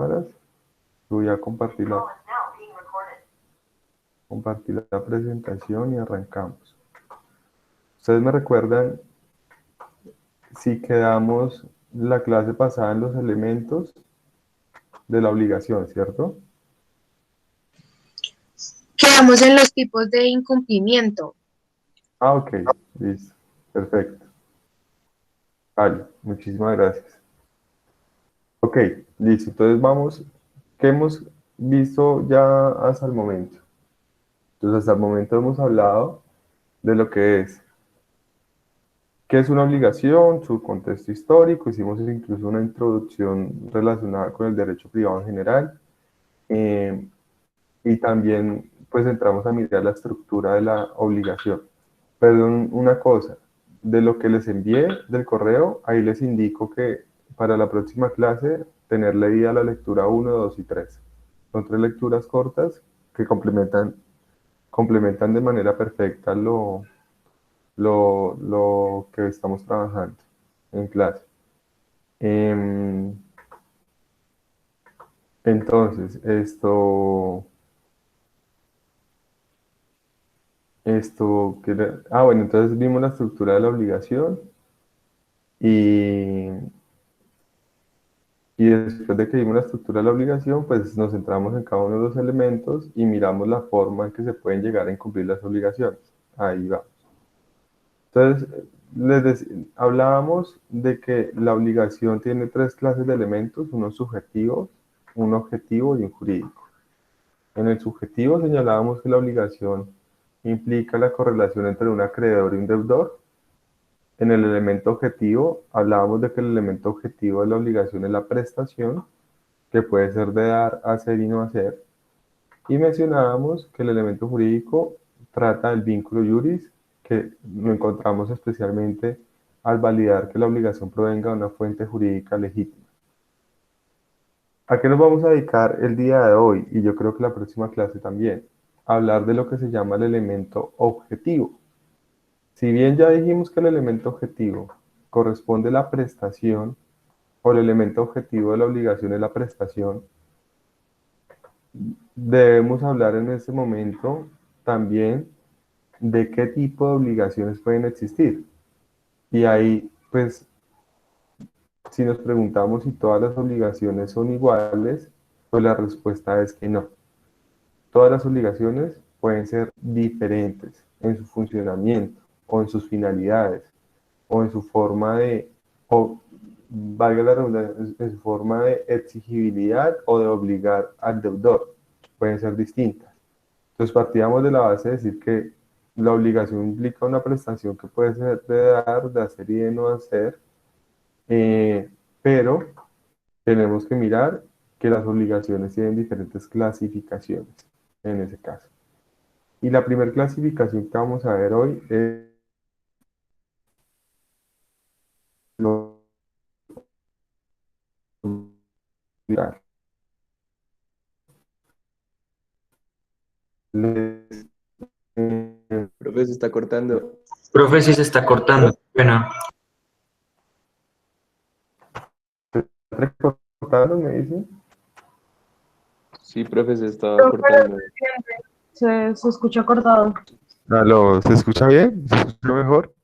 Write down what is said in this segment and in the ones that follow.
cámaras. Voy a compartir la presentación y arrancamos. Ustedes me recuerdan si quedamos la clase pasada en los elementos de la obligación, ¿cierto? Quedamos en los tipos de incumplimiento. Ah, ok, listo, perfecto. Vale, muchísimas gracias. Ok, listo, entonces vamos, ¿qué hemos visto ya hasta el momento? Entonces hasta el momento hemos hablado de lo que es, qué es una obligación, su contexto histórico, hicimos incluso una introducción relacionada con el derecho privado en general, eh, y también pues entramos a mirar la estructura de la obligación. Perdón, una cosa, de lo que les envié del correo, ahí les indico que para la próxima clase tener leída la lectura 1, 2 y 3. Son tres lecturas cortas que complementan de manera perfecta lo que estamos trabajando en clase. Em, entonces, bueno, entonces vimos la estructura de la obligación y, y después de que vimos la estructura de la obligación, pues nos centramos en cada uno de los elementos y miramos la forma en que se pueden llegar a incumplir las obligaciones. Ahí va. Entonces, hablábamos de que la obligación tiene tres clases de elementos, uno subjetivo, un objetivo y un jurídico. En el subjetivo señalábamos que la obligación implica la correlación entre un acreedor y un deudor. En el elemento objetivo hablábamos de que el elemento objetivo de la obligación es la prestación, que puede ser de dar, hacer y no hacer. Y mencionábamos que el elemento jurídico trata del vínculo juris, que lo encontramos especialmente al validar que la obligación provenga de una fuente jurídica legítima. ¿A qué nos vamos a dedicar el día de hoy? Y yo creo que la próxima clase también. A hablar de lo que se llama el elemento objetivo. Si bien ya dijimos que el elemento objetivo corresponde a la prestación, o el elemento objetivo de la obligación es la prestación, debemos hablar en este momento también de qué tipo de obligaciones pueden existir. Y ahí, pues, si nos preguntamos si todas las obligaciones son iguales, pues la respuesta es que no. Todas las obligaciones pueden ser diferentes en su funcionamiento o en sus finalidades o en su forma o valga la redundancia, en su forma de exigibilidad o de obligar al deudor. Pueden ser distintas. Entonces partíamos de la base de decir que la obligación implica una prestación que puede ser de dar, de hacer y de no hacer, pero tenemos que mirar que las obligaciones tienen diferentes clasificaciones en ese caso. Y la primera clasificación que vamos a ver hoy es lo Profe, se está cortando. Profe, sí se está cortando. Bueno, recortado, me dicen. Sí, profe, se estaba cortando. Se escucha cortado. ¿Aló? ¿Se escucha bien? ¿Se escucha mejor?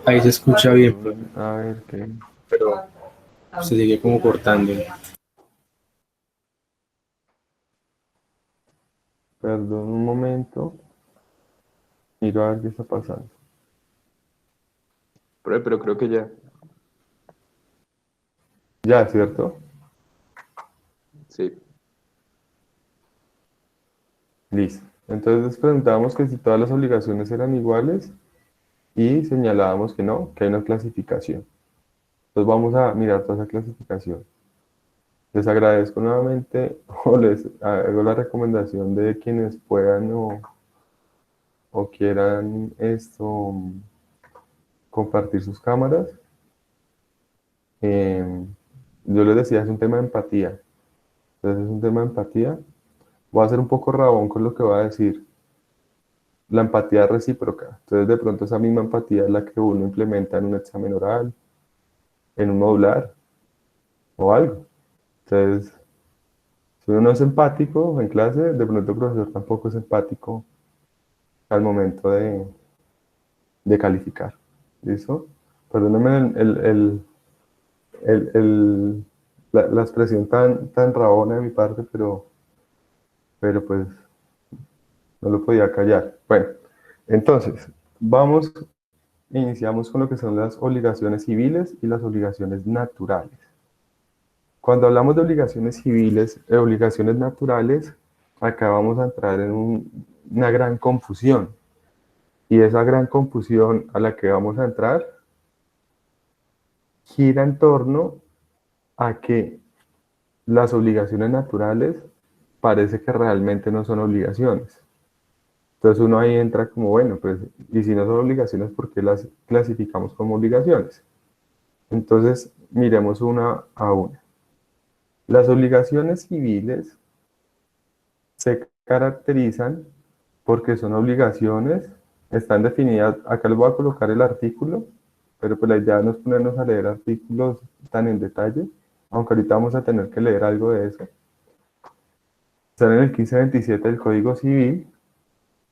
ahí se escucha bien, profe, A ver, ¿qué? pero se sigue como cortando. Perdón un momento. Miro a ver qué está pasando. Profe, pero creo que ya. Ya, ¿cierto? Sí. Listo. Entonces les preguntábamos que si todas las obligaciones eran iguales y señalábamos que no, que hay una clasificación. Entonces vamos a mirar toda esa clasificación. Les agradezco nuevamente o les hago la recomendación de quienes puedan o quieran compartir sus cámaras. Yo les decía, es un tema de empatía. Entonces es un tema de empatía. Voy a ser un poco rabón con lo que voy a decir. La empatía recíproca. Entonces de pronto esa misma empatía es la que uno implementa en un examen oral, en un modular o algo. Entonces, si uno no es empático en clase, de pronto el profesor tampoco es empático al momento de calificar. ¿Listo? Perdónenme la expresión tan rabona de mi parte, pero pues no lo podía callar. Bueno, entonces, iniciamos con lo que son las obligaciones civiles y las obligaciones naturales. Cuando hablamos de obligaciones civiles y obligaciones naturales, acá vamos a entrar en una gran confusión. Y esa gran confusión a la que vamos a entrar gira en torno a que las obligaciones naturales parece que realmente no son obligaciones. Entonces uno ahí entra como, bueno, pues, y si no son obligaciones, ¿por qué las clasificamos como obligaciones? Entonces, miremos una a una. Las obligaciones civiles se caracterizan porque son obligaciones, están definidas, acá les voy a colocar el artículo, pero pues la idea no es ponernos a leer artículos tan en detalle, aunque ahorita vamos a tener que leer algo de eso. Están en el 1527 del Código Civil,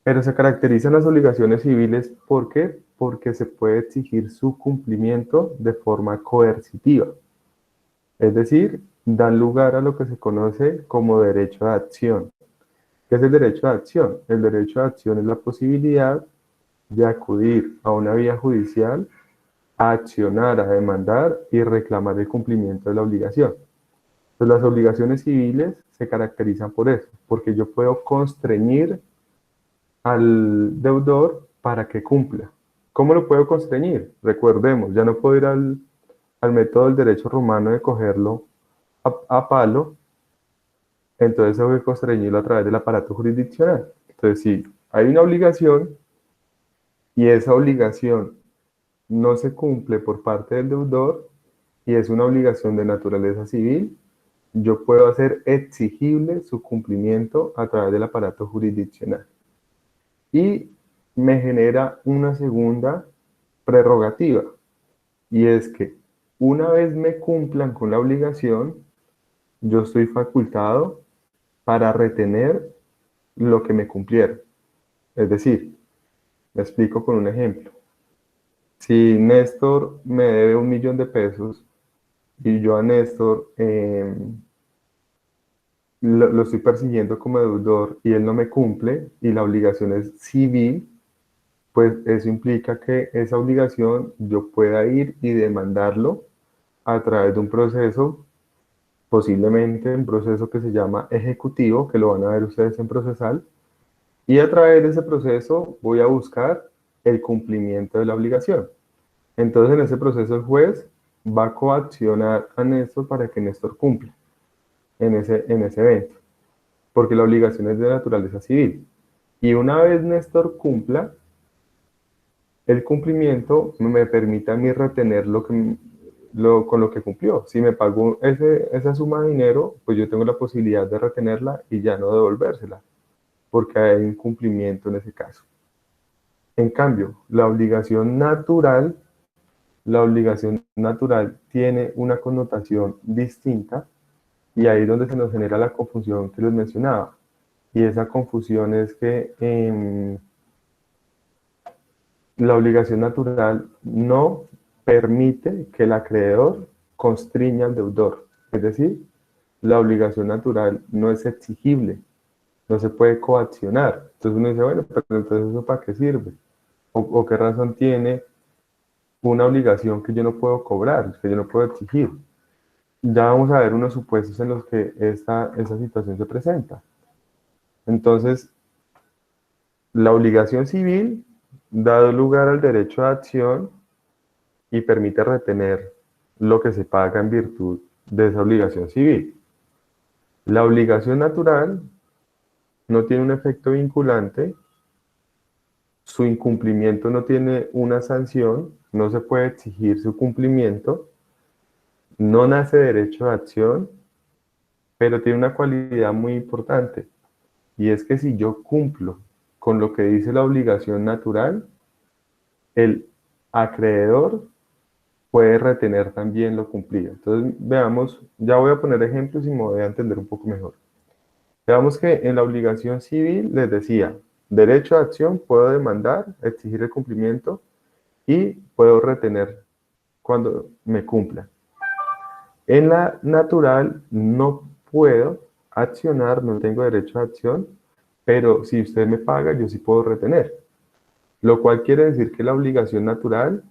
pero se caracterizan las obligaciones civiles, ¿por qué? Porque se puede exigir su cumplimiento de forma coercitiva. Es decir, dan lugar a lo que se conoce como derecho de acción. ¿Qué es el derecho de acción? El derecho de acción es la posibilidad de acudir a una vía judicial, a accionar, a demandar y reclamar el cumplimiento de la obligación. Entonces, las obligaciones civiles se caracterizan por eso, porque yo puedo constreñir al deudor para que cumpla. ¿Cómo lo puedo constreñir? Recordemos, ya no puedo ir al método del derecho romano de cogerlo a palo, entonces tengo que constreñirlo a través del aparato jurisdiccional. Entonces, si hay una obligación y esa obligación no se cumple por parte del deudor y es una obligación de naturaleza civil, yo puedo hacer exigible su cumplimiento a través del aparato jurisdiccional. Y me genera una segunda prerrogativa, y es que una vez me cumplan con la obligación, yo estoy facultado para retener lo que me cumplieron. Es decir, me explico con un ejemplo. Si Néstor me debe 1.000.000 de pesos y yo a Néstor lo estoy persiguiendo como deudor y él no me cumple y la obligación es civil, pues eso implica que esa obligación yo pueda ir y demandarlo a través de un proceso, posiblemente un proceso que se llama ejecutivo, que lo van a ver ustedes en procesal, y a través de ese proceso voy a buscar el cumplimiento de la obligación. Entonces en ese proceso el juez va a coaccionar a Néstor para que Néstor cumpla en ese evento, porque la obligación es de naturaleza civil. Y una vez Néstor cumpla, el cumplimiento me permite a mí retener con lo que cumplió. Si me pagó esa suma de dinero, pues yo tengo la posibilidad de retenerla y ya no devolvérsela, porque hay un cumplimiento en ese caso. En cambio, la obligación natural tiene una connotación distinta y ahí es donde se nos genera la confusión que les mencionaba. Y esa confusión es que la obligación natural no permite que el acreedor constriña al deudor. Es decir, la obligación natural no es exigible, no se puede coaccionar. Entonces uno dice, bueno, pero entonces ¿eso para qué sirve? ¿O qué razón tiene una obligación que yo no puedo cobrar, que yo no puedo exigir? Ya vamos a ver unos supuestos en los que esa situación se presenta. Entonces, la obligación civil da lugar al derecho de acción y permite retener lo que se paga en virtud de esa obligación civil. La obligación natural no tiene un efecto vinculante, su incumplimiento no tiene una sanción, no se puede exigir su cumplimiento, no nace derecho de acción, pero tiene una cualidad muy importante, y es que si yo cumplo con lo que dice la obligación natural, el acreedor puede retener también lo cumplido. Entonces, veamos, ya voy a poner ejemplos y me voy a entender un poco mejor. Veamos que en la obligación civil les decía, derecho de acción, puedo demandar, exigir el cumplimiento y puedo retener cuando me cumpla. En la natural no puedo accionar, no tengo derecho a acción, pero si usted me paga, yo sí puedo retener. Lo cual quiere decir que la obligación natural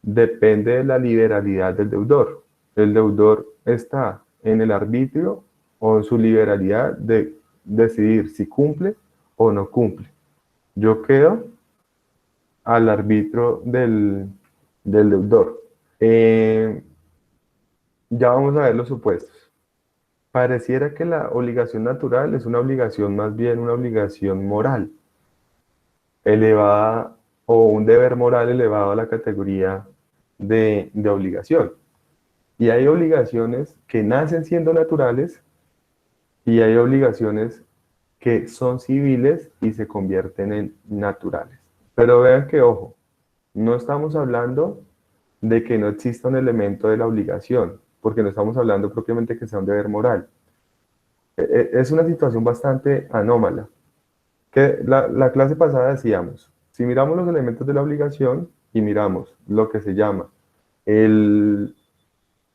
depende de la liberalidad del deudor. El deudor está en el arbitrio o en su liberalidad de decidir si cumple o no cumple. Yo quedo al arbitrio del deudor. Ya vamos a ver los supuestos. Pareciera que la obligación natural es una obligación, más bien una obligación moral, elevada, o un deber moral elevado a la categoría de obligación. Y hay obligaciones que nacen siendo naturales y hay obligaciones que son civiles y se convierten en naturales. Pero vean que, ojo, no estamos hablando de que no exista un elemento de la obligación, porque no estamos hablando propiamente que sea un deber moral. Es una situación bastante anómala. Que la clase pasada decíamos, si miramos los elementos de la obligación y miramos lo que se llama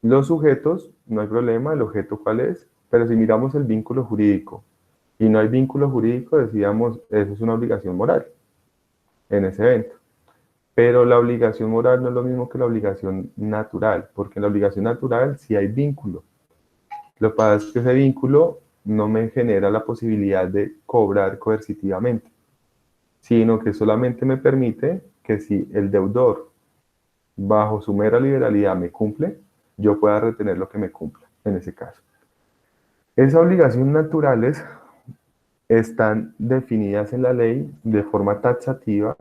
los sujetos, no hay problema, el objeto cuál es, pero si miramos el vínculo jurídico y no hay vínculo jurídico, decíamos, eso es una obligación moral en ese evento. Pero la obligación moral no es lo mismo que la obligación natural, porque en la obligación natural sí hay vínculo. Lo que pasa es que ese vínculo no me genera la posibilidad de cobrar coercitivamente, sino que solamente me permite que si el deudor, bajo su mera liberalidad, me cumple, yo pueda retener lo que me cumpla, en ese caso. Esas obligaciones naturales están definidas en la ley de forma taxativa,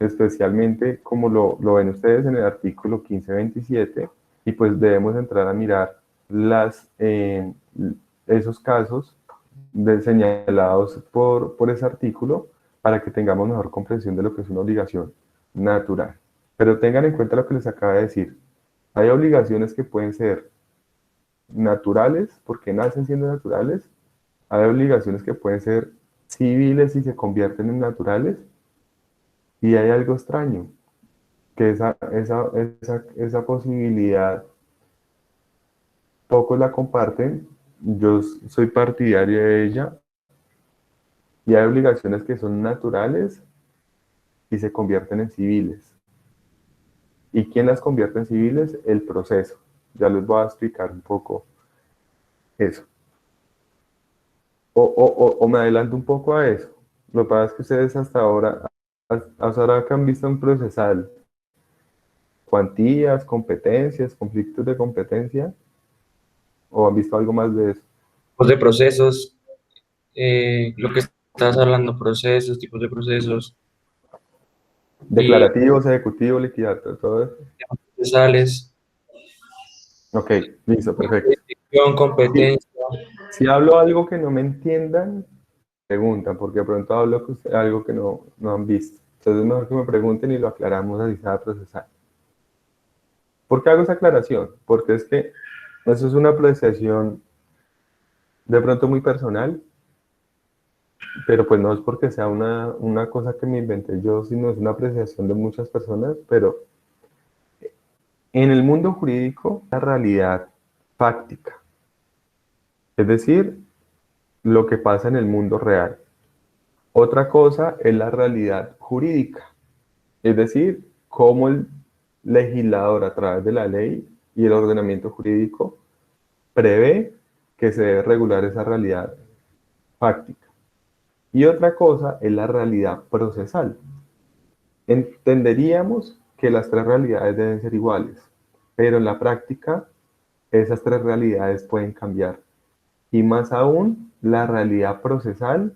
especialmente como lo ven ustedes en el artículo 1527, y pues debemos entrar a mirar esos casos señalados por ese artículo para que tengamos mejor comprensión de lo que es una obligación natural. Pero tengan en cuenta lo que les acabo de decir. Hay obligaciones que pueden ser naturales, porque nacen siendo naturales. Hay obligaciones que pueden ser civiles y se convierten en naturales. Y hay algo extraño, que esa posibilidad pocos la comparten. Yo soy partidario de ella. Y hay obligaciones que son naturales y se convierten en civiles. ¿Y quién las convierte en civiles? El proceso. Ya les voy a explicar un poco eso. O me adelanto un poco a eso. Lo que pasa es que ustedes hasta ahora que han visto un procesal, cuantías, competencias, conflictos de competencia, o han visto algo más de eso. Tipos de procesos, lo que estás hablando, procesos, tipos de procesos, Declarativos, ejecutivo, liquidatorio, todo eso. procesales, Ok, listo, perfecto. jurisdicción, competencia. Si hablo algo que no me entiendan, preguntan, porque de pronto hablo algo que no han visto. Entonces es mejor que me pregunten y lo aclaramos así sea procesal. ¿Por qué hago esa aclaración? Porque es que eso es una apreciación de pronto muy personal, pero pues no es porque sea una cosa que me inventé yo, sino es una apreciación de muchas personas, pero en el mundo jurídico, la realidad fáctica, es decir, lo que pasa en el mundo real. Otra cosa es la realidad jurídica, es decir, cómo el legislador a través de la ley y el ordenamiento jurídico prevé que se debe regular esa realidad fáctica. Y otra cosa es la realidad procesal. Entenderíamos que las tres realidades deben ser iguales, pero en la práctica esas tres realidades pueden cambiar. Y más aún, la realidad procesal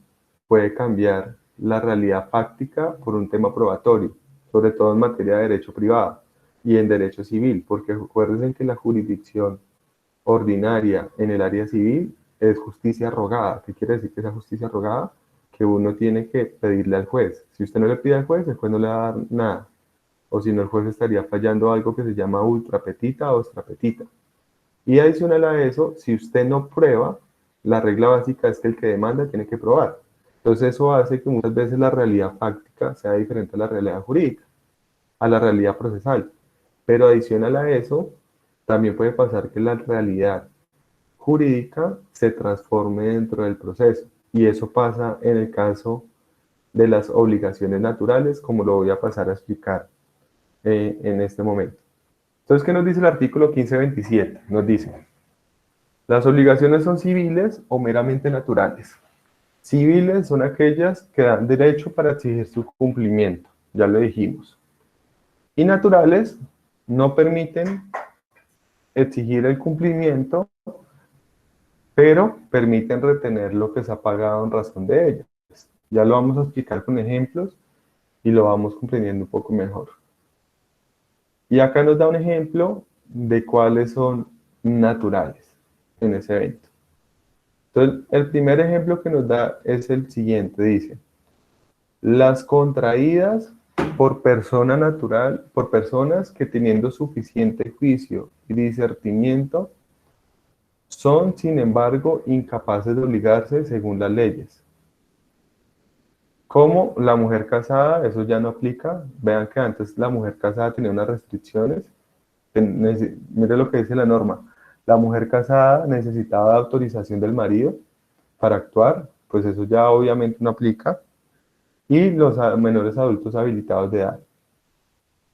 puede cambiar la realidad fáctica por un tema probatorio, sobre todo en materia de derecho privado y en derecho civil, porque recuerden que la jurisdicción ordinaria en el área civil es justicia rogada. ¿Qué quiere decir que esa justicia rogada? Que uno tiene que pedirle al juez. Si usted no le pide al juez, el juez no le va a dar nada. o si no el juez estaría fallando algo que se llama ultrapetita o extrapetita. Y adicional a eso, si usted no prueba, la regla básica es que el que demanda tiene que probar. Entonces eso hace que muchas veces la realidad fáctica sea diferente a la realidad jurídica, a la realidad procesal. Pero adicional a eso, también puede pasar que la realidad jurídica se transforme dentro del proceso. Y eso pasa en el caso de las obligaciones naturales, como lo voy a pasar a explicar en este momento. Entonces, ¿qué nos dice el artículo 1527? Nos dice, las obligaciones son civiles o meramente naturales. Civiles son aquellas que dan derecho para exigir su cumplimiento, ya lo dijimos. Y naturales no permiten exigir el cumplimiento, pero permiten retener lo que se ha pagado en razón de ellas. Ya lo vamos a explicar con ejemplos y lo vamos comprendiendo un poco mejor. Y acá nos da un ejemplo de cuáles son naturales en ese evento. Entonces, el primer ejemplo que nos da es el siguiente, dice, las contraídas por persona natural, por personas que teniendo suficiente juicio y discernimiento, son, sin embargo, incapaces de obligarse según las leyes. Como la mujer casada, eso ya no aplica. Vean que antes la mujer casada tenía unas restricciones. Mire lo que dice la norma. La mujer casada necesitaba autorización del marido para actuar, pues eso ya obviamente no aplica. Y los menores adultos habilitados de edad.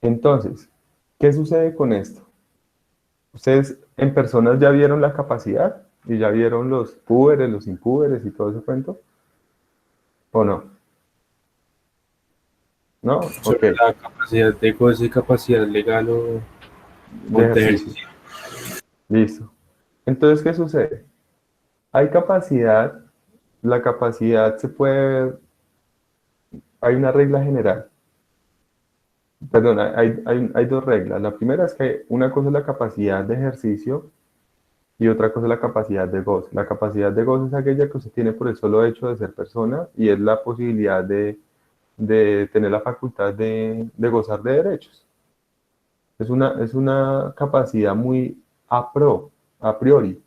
Entonces, ¿qué sucede con esto? Ustedes en personas ya vieron la capacidad y ya vieron los púberes, los impúberes y todo ese cuento, ¿o no? ¿No? Sobre Ok. la capacidad de goce y capacidad legal o De de ejercicio. ejercicio. Listo. Entonces, ¿qué sucede? Hay capacidad, la capacidad se puede ver, hay una regla general. Perdón, hay dos reglas. La primera es que una cosa es la capacidad de ejercicio y otra cosa es la capacidad de goce. La capacidad de goce es aquella que usted tiene por el solo hecho de ser persona y es la posibilidad de tener la facultad de gozar de derechos. Es una capacidad muy a priori.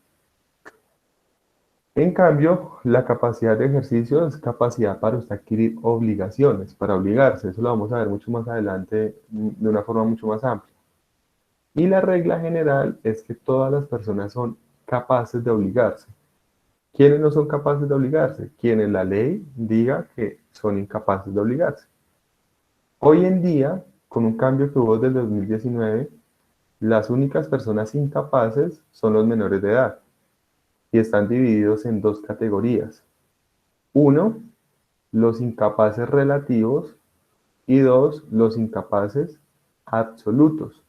En cambio, la capacidad de ejercicio es capacidad para usted adquirir obligaciones, para obligarse. Eso lo vamos a ver mucho más adelante de una forma mucho más amplia. Y la regla general es que todas las personas son capaces de obligarse. ¿Quiénes no son capaces de obligarse? Quienes la ley diga que son incapaces de obligarse. Hoy en día, con un cambio que hubo desde 2019, las únicas personas incapaces son los menores de edad y están divididos en dos categorías. Uno, los incapaces relativos y dos, los incapaces absolutos.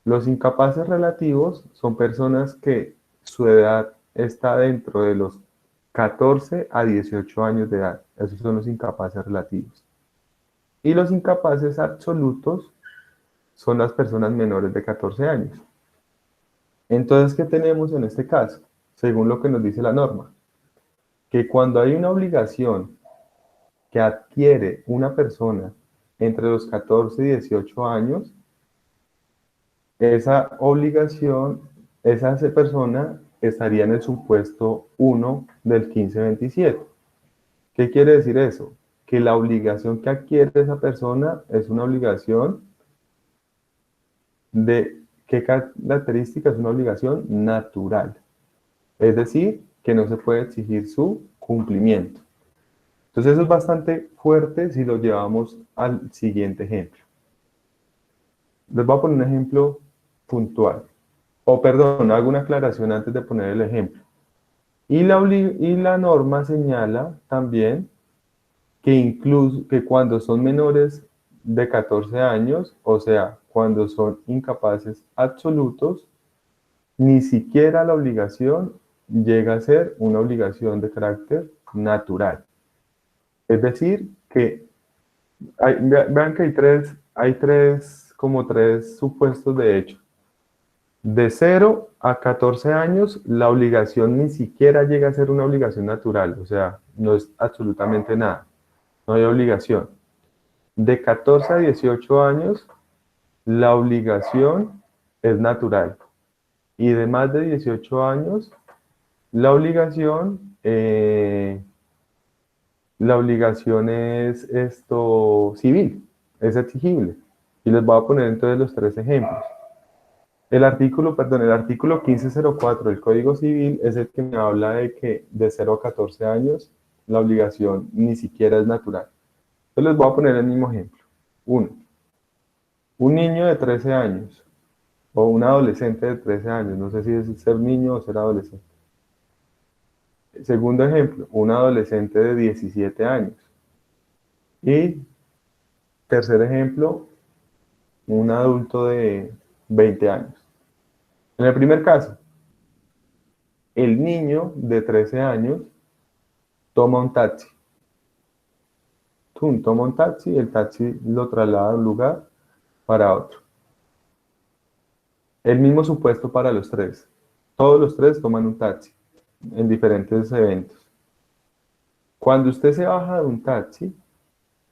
Los incapaces relativos son personas que su edad está dentro de los 14 a 18 años de edad. Esos son los incapaces relativos. Y los incapaces absolutos son las personas menores de 14 años. Entonces, ¿qué tenemos en este caso? Según lo que nos dice la norma, que cuando hay una obligación que adquiere una persona entre los 14 y 18 años, esa obligación, esa persona estaría en el supuesto 1 del 1527. ¿Qué quiere decir eso? Que la obligación que adquiere esa persona es una obligación de ¿qué característica? Es una obligación natural. Es decir, que no se puede exigir su cumplimiento. Entonces eso es bastante fuerte si lo llevamos al siguiente ejemplo. Les voy a poner un ejemplo puntual. O perdón, hago una aclaración antes de poner el ejemplo. Y la norma señala también que incluso que cuando son menores de 14 años, o sea, cuando son incapaces absolutos, ni siquiera la obligación llega a ser una obligación de carácter natural. Es decir, que vean que hay tres supuestos de hecho. De 0 a 14 años, la obligación ni siquiera llega a ser una obligación natural, o sea, no es absolutamente nada, no hay obligación. De 14 a 18 años, la obligación es natural. Y de más de 18 años, la obligación es esto civil, es exigible. Y les voy a poner entonces los 3 ejemplos. El artículo 1504 del Código Civil es el que me habla de que de 0 a 14 años la obligación ni siquiera es natural. Entonces les voy a poner el mismo ejemplo. Uno, un niño de 13 años o un adolescente de 13 años, no sé si es ser niño o ser adolescente. Segundo ejemplo, un adolescente de 17 años. Y tercer ejemplo, un adulto de 20 años. En el primer caso, el niño de 13 años toma un taxi. Toma un taxi, el taxi lo traslada de un lugar para otro. El mismo supuesto para los 3. Todos los 3 toman un taxi en diferentes eventos. Cuando usted se baja de un taxi,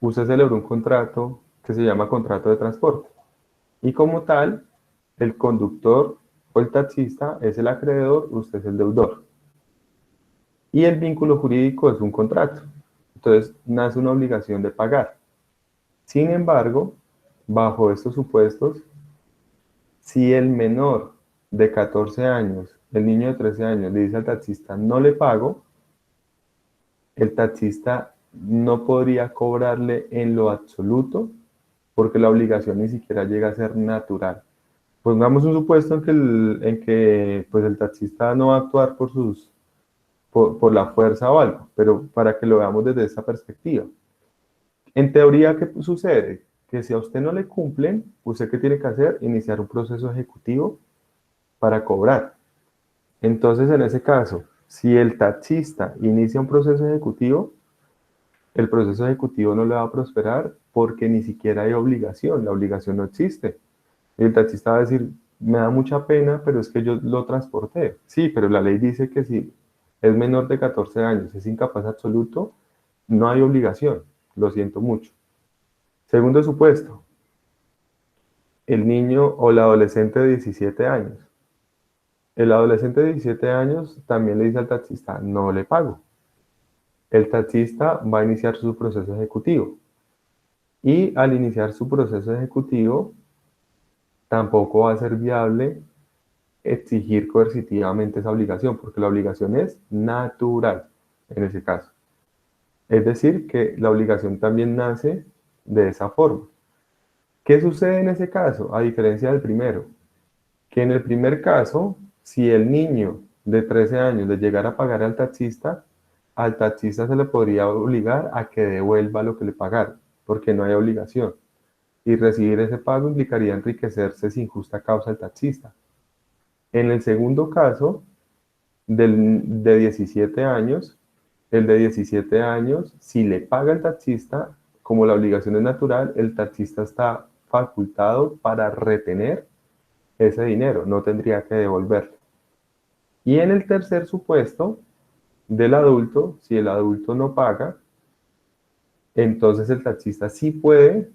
usted celebró un contrato que se llama contrato de transporte. Y como tal, el conductor o el taxista es el acreedor, usted es el deudor. Y el vínculo jurídico es un contrato. Entonces, nace una obligación de pagar. Sin embargo, bajo estos supuestos, si el menor de 14 años, el niño de 13 años, le dice al taxista, no le pago, el taxista no podría cobrarle en lo absoluto porque la obligación ni siquiera llega a ser natural. Pongamos un supuesto en que pues el taxista no va a actuar por la fuerza o algo, pero para que lo veamos desde esa perspectiva. En teoría, ¿qué sucede? Que si a usted no le cumplen, ¿usted qué tiene que hacer? Iniciar un proceso ejecutivo para cobrar. Entonces, en ese caso, si el taxista inicia un proceso ejecutivo, el proceso ejecutivo no le va a prosperar porque ni siquiera hay obligación, la obligación no existe. Y el taxista va a decir, me da mucha pena, pero es que yo lo transporté. Sí, pero la ley dice que si es menor de 14 años, es incapaz absoluto, no hay obligación. Lo siento mucho. Segundo supuesto, el niño o el adolescente de 17 años. El adolescente de 17 años también le dice al taxista, no le pago. El taxista va a iniciar su proceso ejecutivo. Y al iniciar su proceso ejecutivo, tampoco va a ser viable exigir coercitivamente esa obligación, porque la obligación es natural en ese caso. Es decir, que la obligación también nace de esa forma. ¿Qué sucede en ese caso? A diferencia del primero, que en el primer caso, si el niño de 13 años le llegara a pagar al taxista se le podría obligar a que devuelva lo que le pagaron, porque no hay obligación. Y recibir ese pago implicaría enriquecerse sin justa causa del taxista. En el segundo caso, de 17 años, el de 17 años, si le paga el taxista, como la obligación es natural, el taxista está facultado para retener ese dinero, no tendría que devolverlo. Y en el tercer supuesto del adulto, si el adulto no paga, entonces el taxista sí puede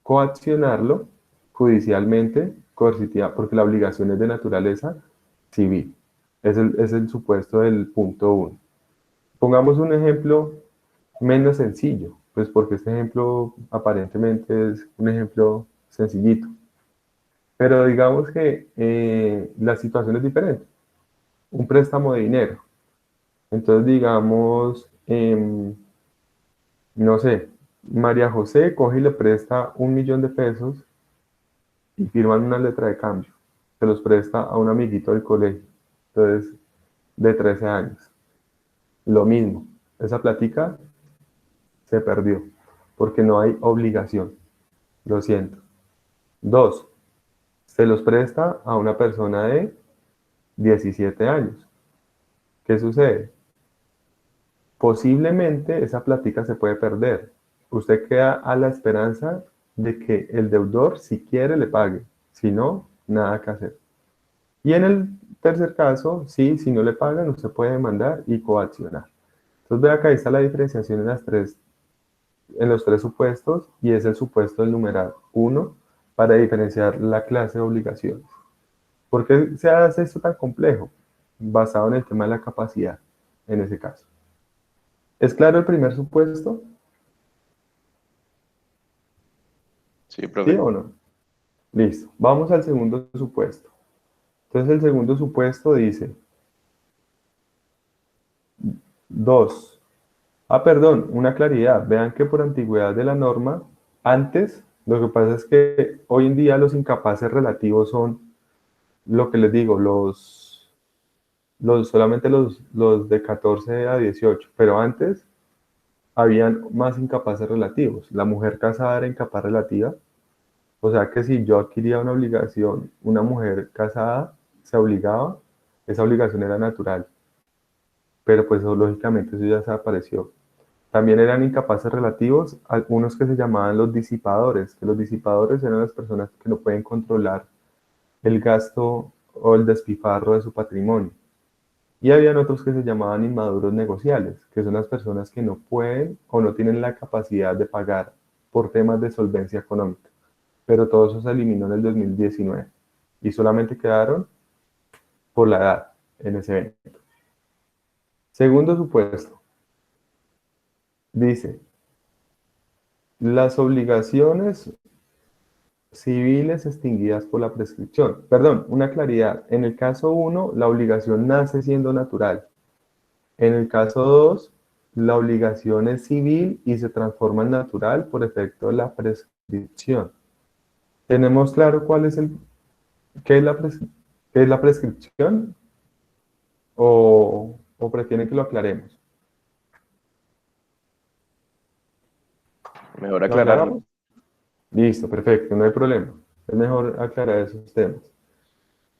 coaccionarlo judicialmente, coercitiva, porque la obligación es de naturaleza civil. Es el supuesto del punto 1. Pongamos un ejemplo menos sencillo, pues porque este ejemplo aparentemente es un ejemplo sencillito. Pero digamos que la situación es diferente. Un préstamo de dinero. Entonces digamos, no sé, María José coge y le presta 1.000.000 de pesos y firman una letra de cambio. Se los presta a un amiguito del colegio, entonces de 13 años. Lo mismo, esa plática se perdió porque no hay obligación. Lo siento. 2, se los presta a una persona de 17 años. ¿Qué sucede? Posiblemente esa plática se puede perder. Usted queda a la esperanza de que el deudor, si quiere, le pague. Si no, nada que hacer. Y en el tercer caso, sí, si no le pagan, usted puede demandar y coaccionar. Entonces, vea que ahí está la diferenciación en los tres supuestos, y es el supuesto del numeral 1 para diferenciar la clase de obligaciones. ¿Por qué se hace esto tan complejo? Basado en el tema de la capacidad, en ese caso. ¿Es claro el primer supuesto? Sí, ¿Sí profe. o no? Listo. Vamos al segundo supuesto. Entonces el segundo supuesto dice 2. Perdón, una claridad. Vean que por antigüedad de la norma, antes, lo que pasa es que hoy en día los incapaces relativos son lo que les digo, solamente los de 14 a 18, pero antes habían más incapaces relativos. La mujer casada era incapaz relativa, o sea que si yo adquiría una obligación, una mujer casada se obligaba, esa obligación era natural, pero pues lógicamente eso ya desapareció. También eran incapaces relativos algunos que se llamaban los disipadores, que los disipadores eran las personas que no pueden controlar el gasto o el despilfarro de su patrimonio. Y habían otros que se llamaban inmaduros negociales, que son las personas que no pueden o no tienen la capacidad de pagar por temas de solvencia económica. Pero todo eso se eliminó en el 2019 y solamente quedaron por la edad en ese evento. Segundo supuesto, dice, las obligaciones civiles extinguidas por la prescripción. Perdón, una claridad. En el caso 1, la obligación nace siendo natural. En el caso 2, la obligación es civil y se transforma en natural por efecto de la prescripción. ¿Tenemos claro qué es qué es la prescripción? ¿O prefieren que lo aclaremos? Mejor ¿Lo aclararlo. aclaramos? Listo, perfecto, no hay problema. Es mejor aclarar esos temas.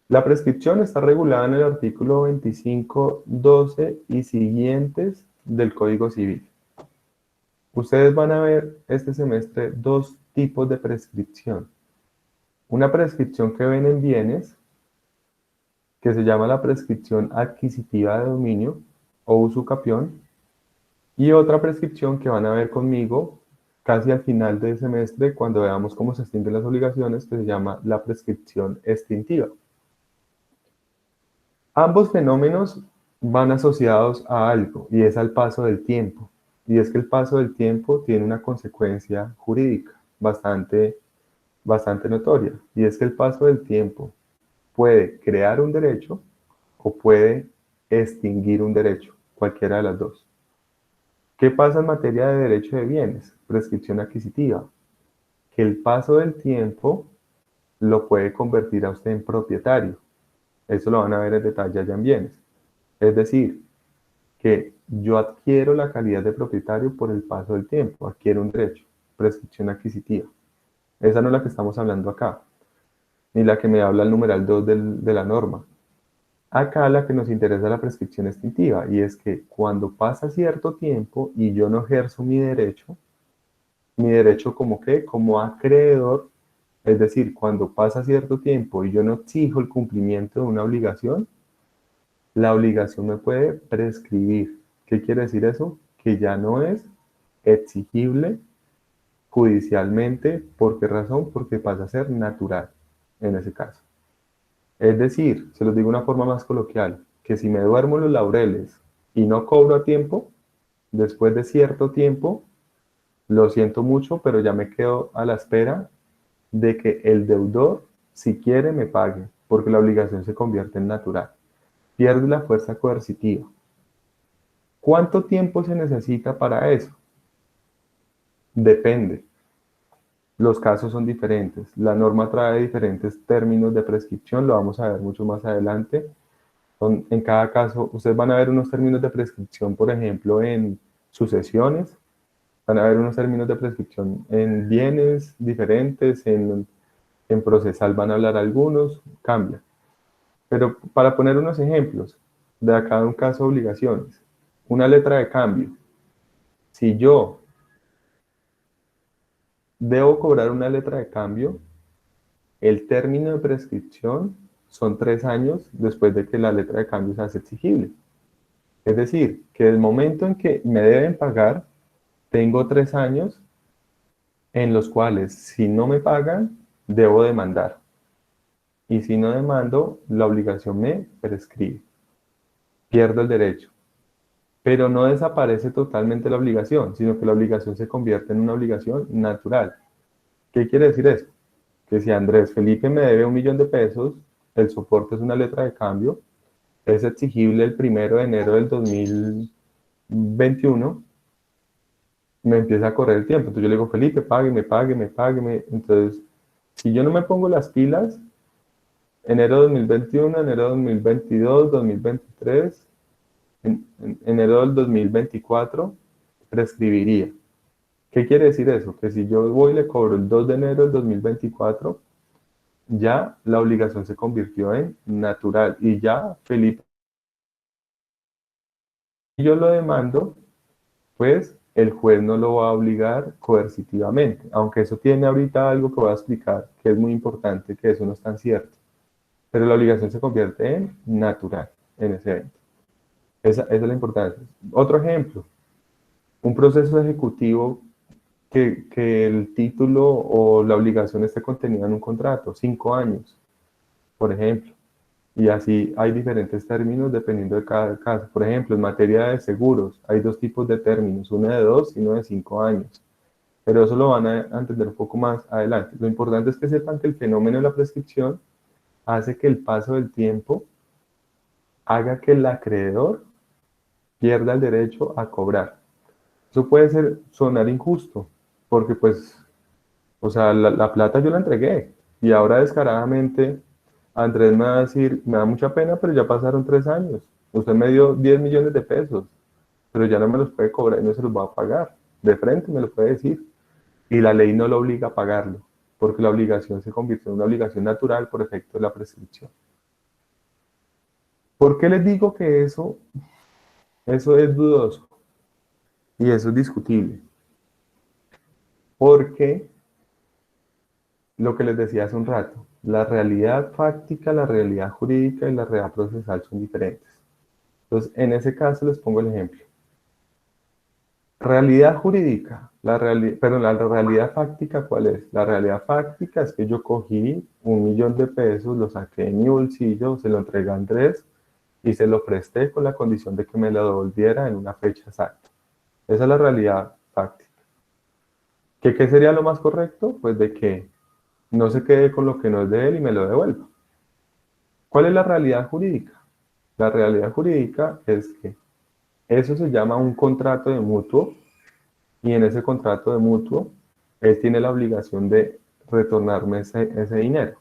La prescripción está regulada en el artículo 25.12 y siguientes del Código Civil. Ustedes van a ver este semestre dos tipos de prescripción. Una prescripción que ven en bienes, que se llama la prescripción adquisitiva de dominio o usucapión, y otra prescripción que van a ver conmigo casi al final del semestre cuando veamos cómo se extinguen las obligaciones, que se llama la prescripción extintiva. Ambos fenómenos van asociados a algo y es al paso del tiempo. Y es que el paso del tiempo tiene una consecuencia jurídica bastante notoria. Y es que el paso del tiempo puede crear un derecho o puede extinguir un derecho, cualquiera de las dos. ¿Qué pasa en materia de derecho de bienes? Prescripción adquisitiva. Que el paso del tiempo lo puede convertir a usted en propietario. Eso lo van a ver en detalle allá en bienes. Es decir, que yo adquiero la calidad de propietario por el paso del tiempo, adquiero un derecho, prescripción adquisitiva. Esa no es la que estamos hablando acá, ni la que me habla el numeral 2 de la norma. Acá la que nos interesa es la prescripción extintiva, y es que cuando pasa cierto tiempo y yo no ejerzo mi derecho como qué, como acreedor, es decir, cuando pasa cierto tiempo y yo no exijo el cumplimiento de una obligación, la obligación me puede prescribir. ¿Qué quiere decir eso? Que ya no es exigible judicialmente. ¿Por qué razón? Porque pasa a ser natural en ese caso. Es decir, se los digo de una forma más coloquial, que si me duermo los laureles y no cobro a tiempo, después de cierto tiempo, lo siento mucho, pero ya me quedo a la espera de que el deudor, si quiere, me pague, porque la obligación se convierte en natural. Pierde la fuerza coercitiva. ¿Cuánto tiempo se necesita para eso? Depende. Los casos son diferentes. La norma trae diferentes términos de prescripción, lo vamos a ver mucho más adelante. En cada caso, ustedes van a ver unos términos de prescripción, por ejemplo, en sucesiones, van a ver unos términos de prescripción en bienes diferentes, en procesal van a hablar algunos, cambia. Pero para poner unos ejemplos, de acá de un caso de obligaciones, una letra de cambio. Si yo debo cobrar una letra de cambio, el término de prescripción son 3 años después de que la letra de cambio se hace exigible. Es decir, que el momento en que me deben pagar, tengo 3 años en los cuales si no me pagan, debo demandar. Y si no demando, la obligación me prescribe. Pierdo el derecho. Pero no desaparece totalmente la obligación, sino que la obligación se convierte en una obligación natural. ¿Qué quiere decir eso? Que si Andrés Felipe me debe 1.000.000 de pesos, el soporte es una letra de cambio, es exigible el 1 de enero del 2021, me empieza a correr el tiempo. Entonces yo le digo, Felipe, págueme, págueme, págueme. Entonces, si yo no me pongo las pilas, enero 2021, enero 2022, 2023, enero del 2024, prescribiría. ¿Qué quiere decir eso? Que si yo voy y le cobro el 2 de enero del 2024, ya la obligación se convirtió en natural y ya Felipe, si yo lo demando, pues el juez no lo va a obligar coercitivamente, aunque eso tiene ahorita algo que voy a explicar, que es muy importante, que eso no es tan cierto, pero la obligación se convierte en natural en ese evento. Esa es la importancia. Otro ejemplo, un proceso ejecutivo que el título o la obligación esté contenida en un contrato, 5 años, por ejemplo. Y así hay diferentes términos dependiendo de cada caso. Por ejemplo, en materia de seguros, hay 2 tipos de términos, uno de 2 y uno de 5 años. Pero eso lo van a entender un poco más adelante. Lo importante es que sepan que el fenómeno de la prescripción hace que el paso del tiempo haga que el acreedor pierda el derecho a cobrar. Eso puede sonar injusto, porque pues, o sea, la plata yo la entregué y ahora descaradamente Andrés me va a decir, me da mucha pena, pero ya pasaron 3 años. Usted me dio 10 millones de pesos, pero ya no me los puede cobrar y no se los va a pagar. De frente me lo puede decir. Y la ley no lo obliga a pagarlo, porque la obligación se convirtió en una obligación natural por efecto de la prescripción. ¿Por qué les digo que eso es dudoso y eso es discutible? Porque lo que les decía hace un rato, la realidad fáctica, la realidad jurídica y la realidad procesal son diferentes. Entonces, en ese caso les pongo el ejemplo. Realidad jurídica, la realidad fáctica, ¿cuál es? La realidad fáctica es que yo cogí 1.000.000 de pesos, lo saqué de mi bolsillo, se lo entregué a Andrés y se lo presté con la condición de que me lo devolviera en una fecha exacta. Esa es la realidad fáctica. ¿Qué sería lo más correcto? Pues de que no se quede con lo que no es de él y me lo devuelva. ¿Cuál es la realidad jurídica? La realidad jurídica es que eso se llama un contrato de mutuo y en ese contrato de mutuo él tiene la obligación de retornarme ese dinero.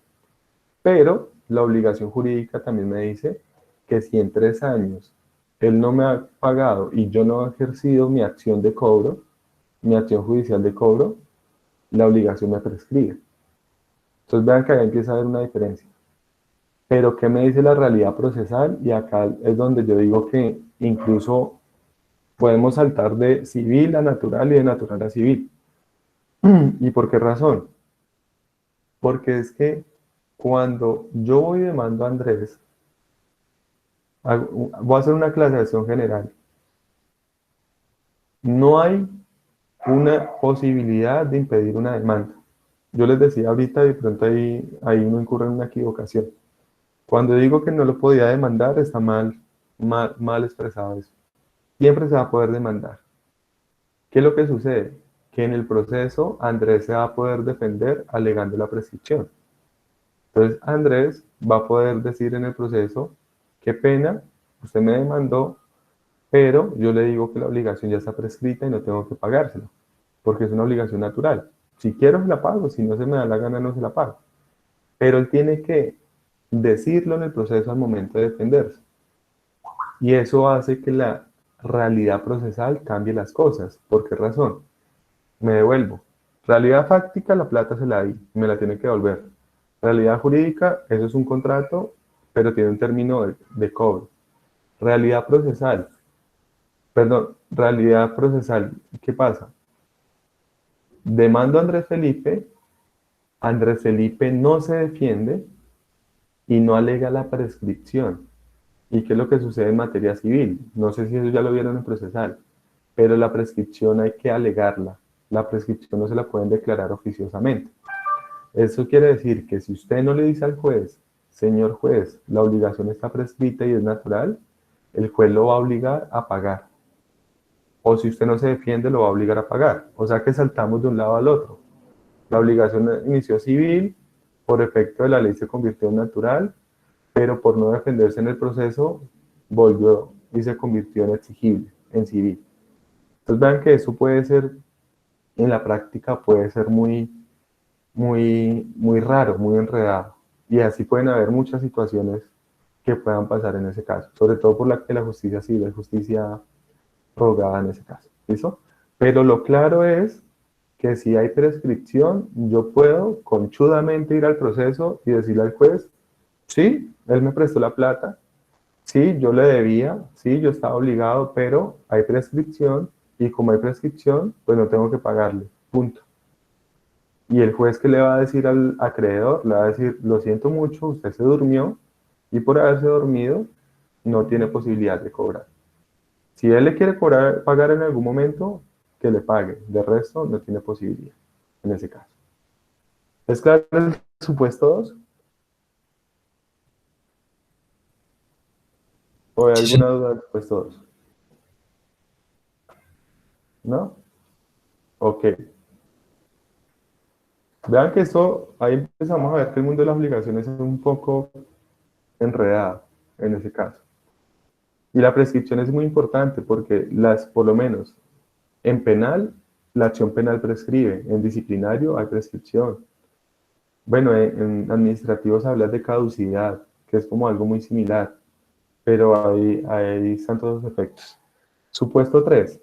Pero la obligación jurídica también me dice que si en 3 años él no me ha pagado y yo no he ejercido mi acción de cobro, mi acción judicial de cobro, la obligación me prescribe. Entonces vean que ahí empieza a haber una diferencia. Pero ¿qué me dice la realidad procesal? Y acá es donde yo digo que incluso podemos saltar de civil a natural y de natural a civil. ¿Y por qué razón? Porque es que cuando yo voy y demando a Andrés, voy a hacer una aclaración general. No hay una posibilidad de impedir una demanda. Yo les decía ahorita, de pronto ahí uno incurre en una equivocación. Cuando digo que no lo podía demandar, está mal expresado eso. Siempre se va a poder demandar. ¿Qué es lo que sucede? Que en el proceso Andrés se va a poder defender alegando la prescripción. Entonces Andrés va a poder decir en el proceso, qué pena, usted me demandó, pero yo le digo que la obligación ya está prescrita y no tengo que pagársela, porque es una obligación natural. Si quiero se la pago, si no se me da la gana no se la pago. Pero él tiene que decirlo en el proceso al momento de defenderse. Y eso hace que la realidad procesal cambie las cosas. ¿Por qué razón? Me devuelvo. Realidad fáctica, la plata se la di, me la tiene que devolver. Realidad jurídica, eso es un contrato, pero tiene un término de cobro. Realidad procesal, realidad procesal, ¿qué pasa? Demando a Andrés Felipe no se defiende y no alega la prescripción. ¿Y qué es lo que sucede en materia civil? No sé si eso ya lo vieron en procesal, pero la prescripción hay que alegarla. La prescripción no se la pueden declarar oficiosamente. Eso quiere decir que si usted no le dice al juez, señor juez, la obligación está prescrita y es natural, el juez lo va a obligar a pagar. O si usted no se defiende, lo va a obligar a pagar. O sea que saltamos de un lado al otro. La obligación inició civil, por efecto de la ley se convirtió en natural, pero por no defenderse en el proceso, volvió y se convirtió en exigible, en civil. Entonces vean que eso puede ser, en la práctica puede ser muy raro, muy enredado. Y así pueden haber muchas situaciones que puedan pasar en ese caso, sobre todo por la que la justicia civil es justicia rogada en ese caso. ¿Listo? Pero lo claro es que si hay prescripción, yo puedo conchudamente ir al proceso y decirle al juez, sí, él me prestó la plata, sí, yo le debía, sí, yo estaba obligado, pero hay prescripción y como hay prescripción, pues no tengo que pagarle, punto. Y el juez, ¿qué le va a decir al acreedor? Le va a decir, lo siento mucho, usted se durmió y por haberse dormido no tiene posibilidad de cobrar. Si él le quiere cobrar, pagar en algún momento, que le pague. De resto, no tiene posibilidad en ese caso. ¿Es claro el supuesto 2? ¿O hay Sí, alguna duda del supuesto 2? ¿No? Ok. Vean que esto, ahí empezamos a ver que el mundo de las obligaciones es un poco enredado en ese caso. Y la prescripción es muy importante porque por lo menos en penal, la acción penal prescribe, en disciplinario hay prescripción. Bueno, en administrativos hablas de caducidad, que es como algo muy similar, pero ahí están todos los efectos. Supuesto 3.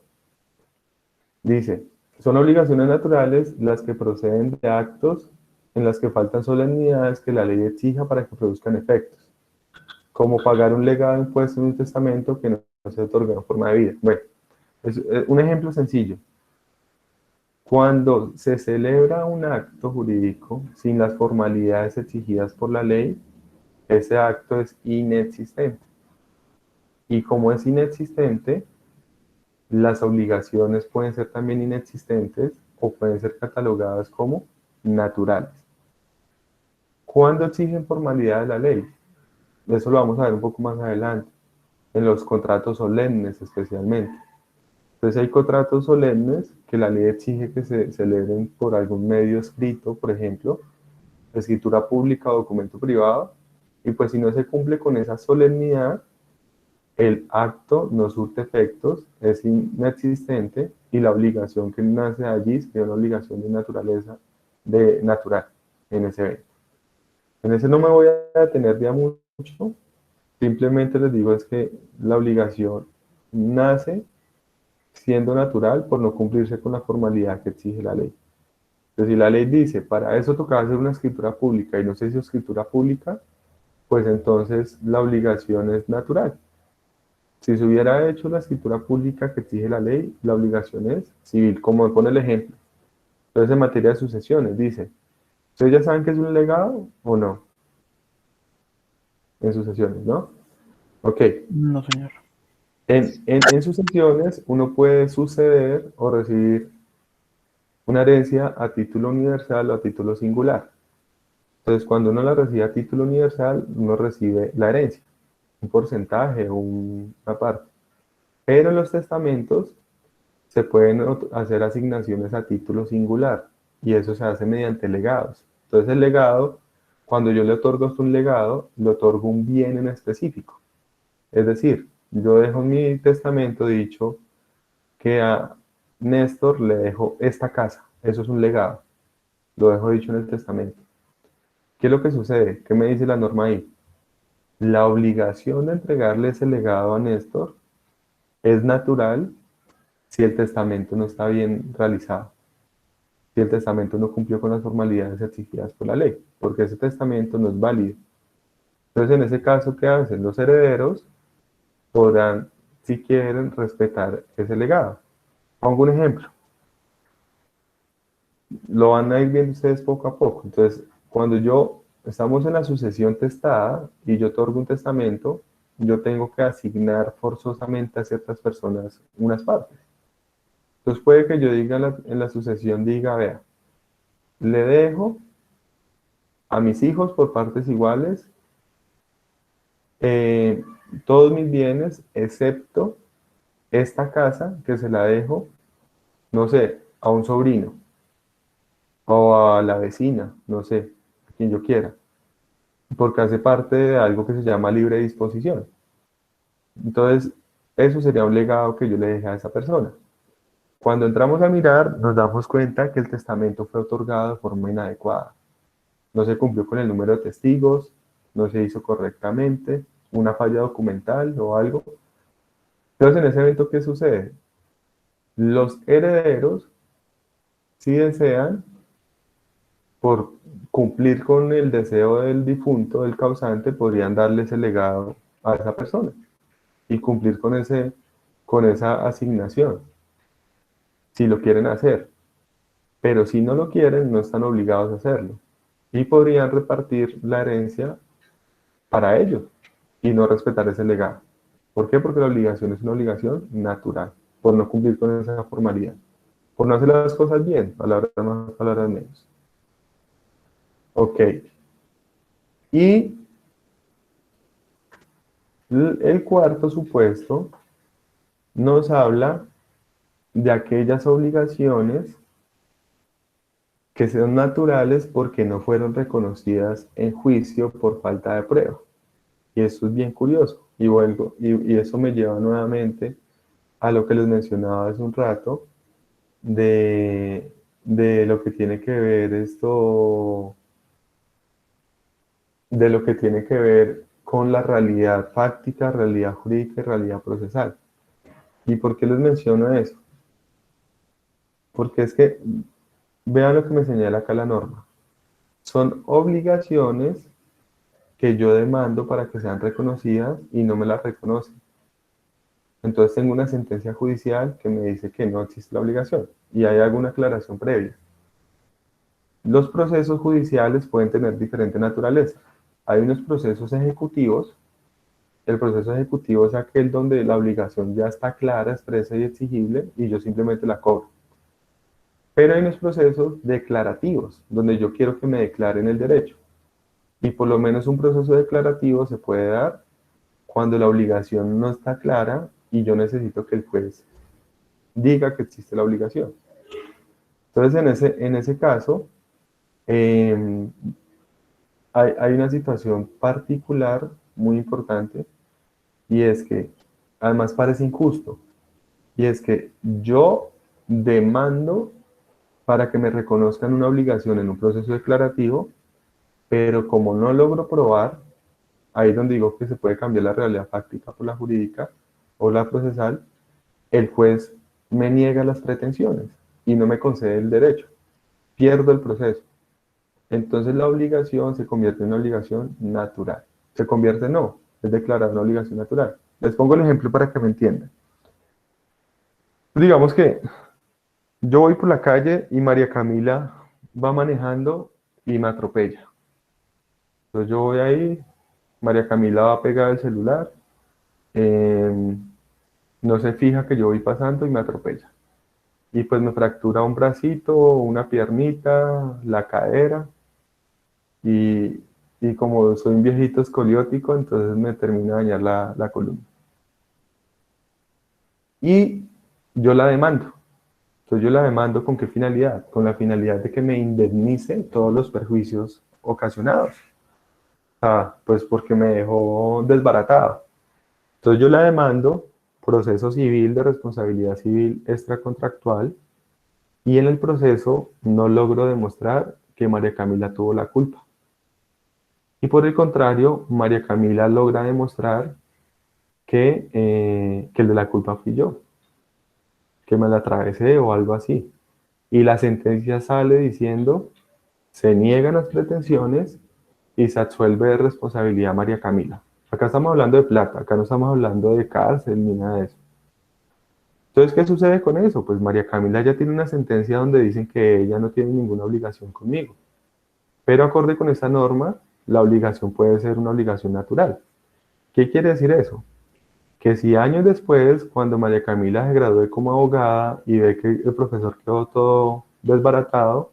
Dice, son obligaciones naturales las que proceden de actos en las que faltan solemnidades que la ley exija para que produzcan efectos, como pagar un legado impuesto en un testamento que no se otorga en forma de vida. Bueno, es un ejemplo sencillo. Cuando se celebra un acto jurídico sin las formalidades exigidas por la ley, ese acto es inexistente. Y como es inexistente, las obligaciones pueden ser también inexistentes o pueden ser catalogadas como naturales. ¿Cuándo exigen formalidad de la ley? Eso lo vamos a ver un poco más adelante, en los contratos solemnes especialmente. Entonces hay contratos solemnes que la ley exige que se celebren por algún medio escrito, por ejemplo, escritura pública o documento privado, y pues si no se cumple con esa solemnidad, el acto no surte efectos, es inexistente y la obligación que nace allí es una obligación de naturaleza natural en ese evento. En ese no me voy a detener ya mucho, simplemente les digo es que la obligación nace siendo natural por no cumplirse con la formalidad que exige la ley. Entonces, si la ley dice, para eso tocaba hacer una escritura pública y no se hizo escritura pública, pues entonces la obligación es natural. Si se hubiera hecho la escritura pública que exige la ley, la obligación es civil, como pone el ejemplo. Entonces, en materia de sucesiones, dice, ¿ustedes ya saben qué es un legado o no? En sucesiones, ¿no? Ok. No, señor. En sucesiones, uno puede suceder o recibir una herencia a título universal o a título singular. Entonces, cuando uno la recibe a título universal, uno recibe la herencia, un porcentaje o una parte. Pero en los testamentos se pueden hacer asignaciones a título singular y eso se hace mediante legados. Entonces el legado, cuando yo le otorgo a usted un legado, le otorgo un bien en específico. Es decir, yo dejo en mi testamento dicho que a Néstor le dejo esta casa. Eso es un legado. Lo dejo dicho en el testamento. ¿Qué es lo que sucede? ¿Qué me dice la norma ahí? La obligación de entregarle ese legado a Néstor es natural si el testamento no está bien realizado, si el testamento no cumplió con las formalidades exigidas por la ley, porque ese testamento no es válido. Entonces, en ese caso, ¿qué hacen? Los herederos podrán, si quieren, respetar ese legado. Pongo un ejemplo. Lo van a ir viendo ustedes poco a poco. Entonces, cuando estamos en la sucesión testada y yo otorgo un testamento, yo tengo que asignar forzosamente a ciertas personas unas partes. Entonces puede que yo diga en la sucesión, diga, vea, le dejo a mis hijos por partes iguales todos mis bienes, excepto esta casa que se la dejo, no sé, a un sobrino o a la vecina, no sé, a quien yo quiera, porque hace parte de algo que se llama libre disposición. Entonces, eso sería un legado que yo le dejé a esa persona. Cuando entramos a mirar, nos damos cuenta que el testamento fue otorgado de forma inadecuada. No se cumplió con el número de testigos, no se hizo correctamente, una falla documental o algo. Entonces, en ese evento, ¿qué sucede? Los herederos, si desean, por cumplir con el deseo del difunto, del causante, podrían darle ese legado a esa persona y cumplir con esa asignación, si lo quieren hacer. Pero si no lo quieren, no están obligados a hacerlo. Y podrían repartir la herencia para ellos y no respetar ese legado. ¿Por qué? Porque la obligación es una obligación natural, por no cumplir con esa formalidad, por no hacer las cosas bien, palabras más, palabras menos. Ok. Y el cuarto supuesto nos habla de aquellas obligaciones que son naturales porque no fueron reconocidas en juicio por falta de prueba. Y eso es bien curioso. Y eso me lleva nuevamente a lo que les mencionaba hace un rato, de lo que tiene que ver de lo que tiene que ver con la realidad fáctica, realidad jurídica y realidad procesal. ¿Y por qué les menciono eso? Porque es que, vean lo que me señala acá la norma. Son obligaciones que yo demando para que sean reconocidas y no me las reconocen. Entonces tengo una sentencia judicial que me dice que no existe la obligación y hay alguna aclaración previa. Los procesos judiciales pueden tener diferente naturaleza. Hay unos procesos ejecutivos. El proceso ejecutivo es aquel donde la obligación ya está clara, expresa y exigible y yo simplemente la cobro. Pero hay unos procesos declarativos, donde yo quiero que me declaren el derecho. Y por lo menos un proceso declarativo se puede dar cuando la obligación no está clara y yo necesito que el juez diga que existe la obligación. Entonces, en ese caso, hay una situación particular muy importante y es que, además parece injusto, y es que yo demando para que me reconozcan una obligación en un proceso declarativo, pero como no logro probar, ahí es donde digo que se puede cambiar la realidad fáctica por la jurídica o la procesal, el juez me niega las pretensiones y no me concede el derecho, pierdo el proceso. Entonces la obligación se convierte en una obligación natural. Se convierte no, es declarada una obligación natural. Les pongo el ejemplo para que me entiendan. Digamos que yo voy por la calle y María Camila va manejando y me atropella. Entonces yo voy ahí, María Camila va a pegar el celular, no se fija que yo voy pasando y me atropella. Y pues me fractura un bracito, una piernita, la cadera, y, y como soy un viejito escoliótico, entonces me termina de dañar la columna. Y yo la demando. Entonces yo la demando ¿con qué finalidad? Con la finalidad de que me indemnice todos los perjuicios ocasionados. Pues porque me dejó desbaratado. Entonces yo la demando, proceso civil de responsabilidad civil extracontractual, y en el proceso no logro demostrar que María Camila tuvo la culpa. Y por el contrario, María Camila logra demostrar que el de la culpa fui yo, que me la atravesé o algo así. Y la sentencia sale diciendo, se niegan las pretensiones y se absuelve de responsabilidad a María Camila. Acá estamos hablando de plata, acá no estamos hablando de cárcel ni nada de eso. Entonces, ¿qué sucede con eso? Pues María Camila ya tiene una sentencia donde dicen que ella no tiene ninguna obligación conmigo. Pero acorde con esta norma, la obligación puede ser una obligación natural. ¿Qué quiere decir eso? Que si años después, cuando María Camila se gradúe como abogada y ve que el profesor quedó todo desbaratado,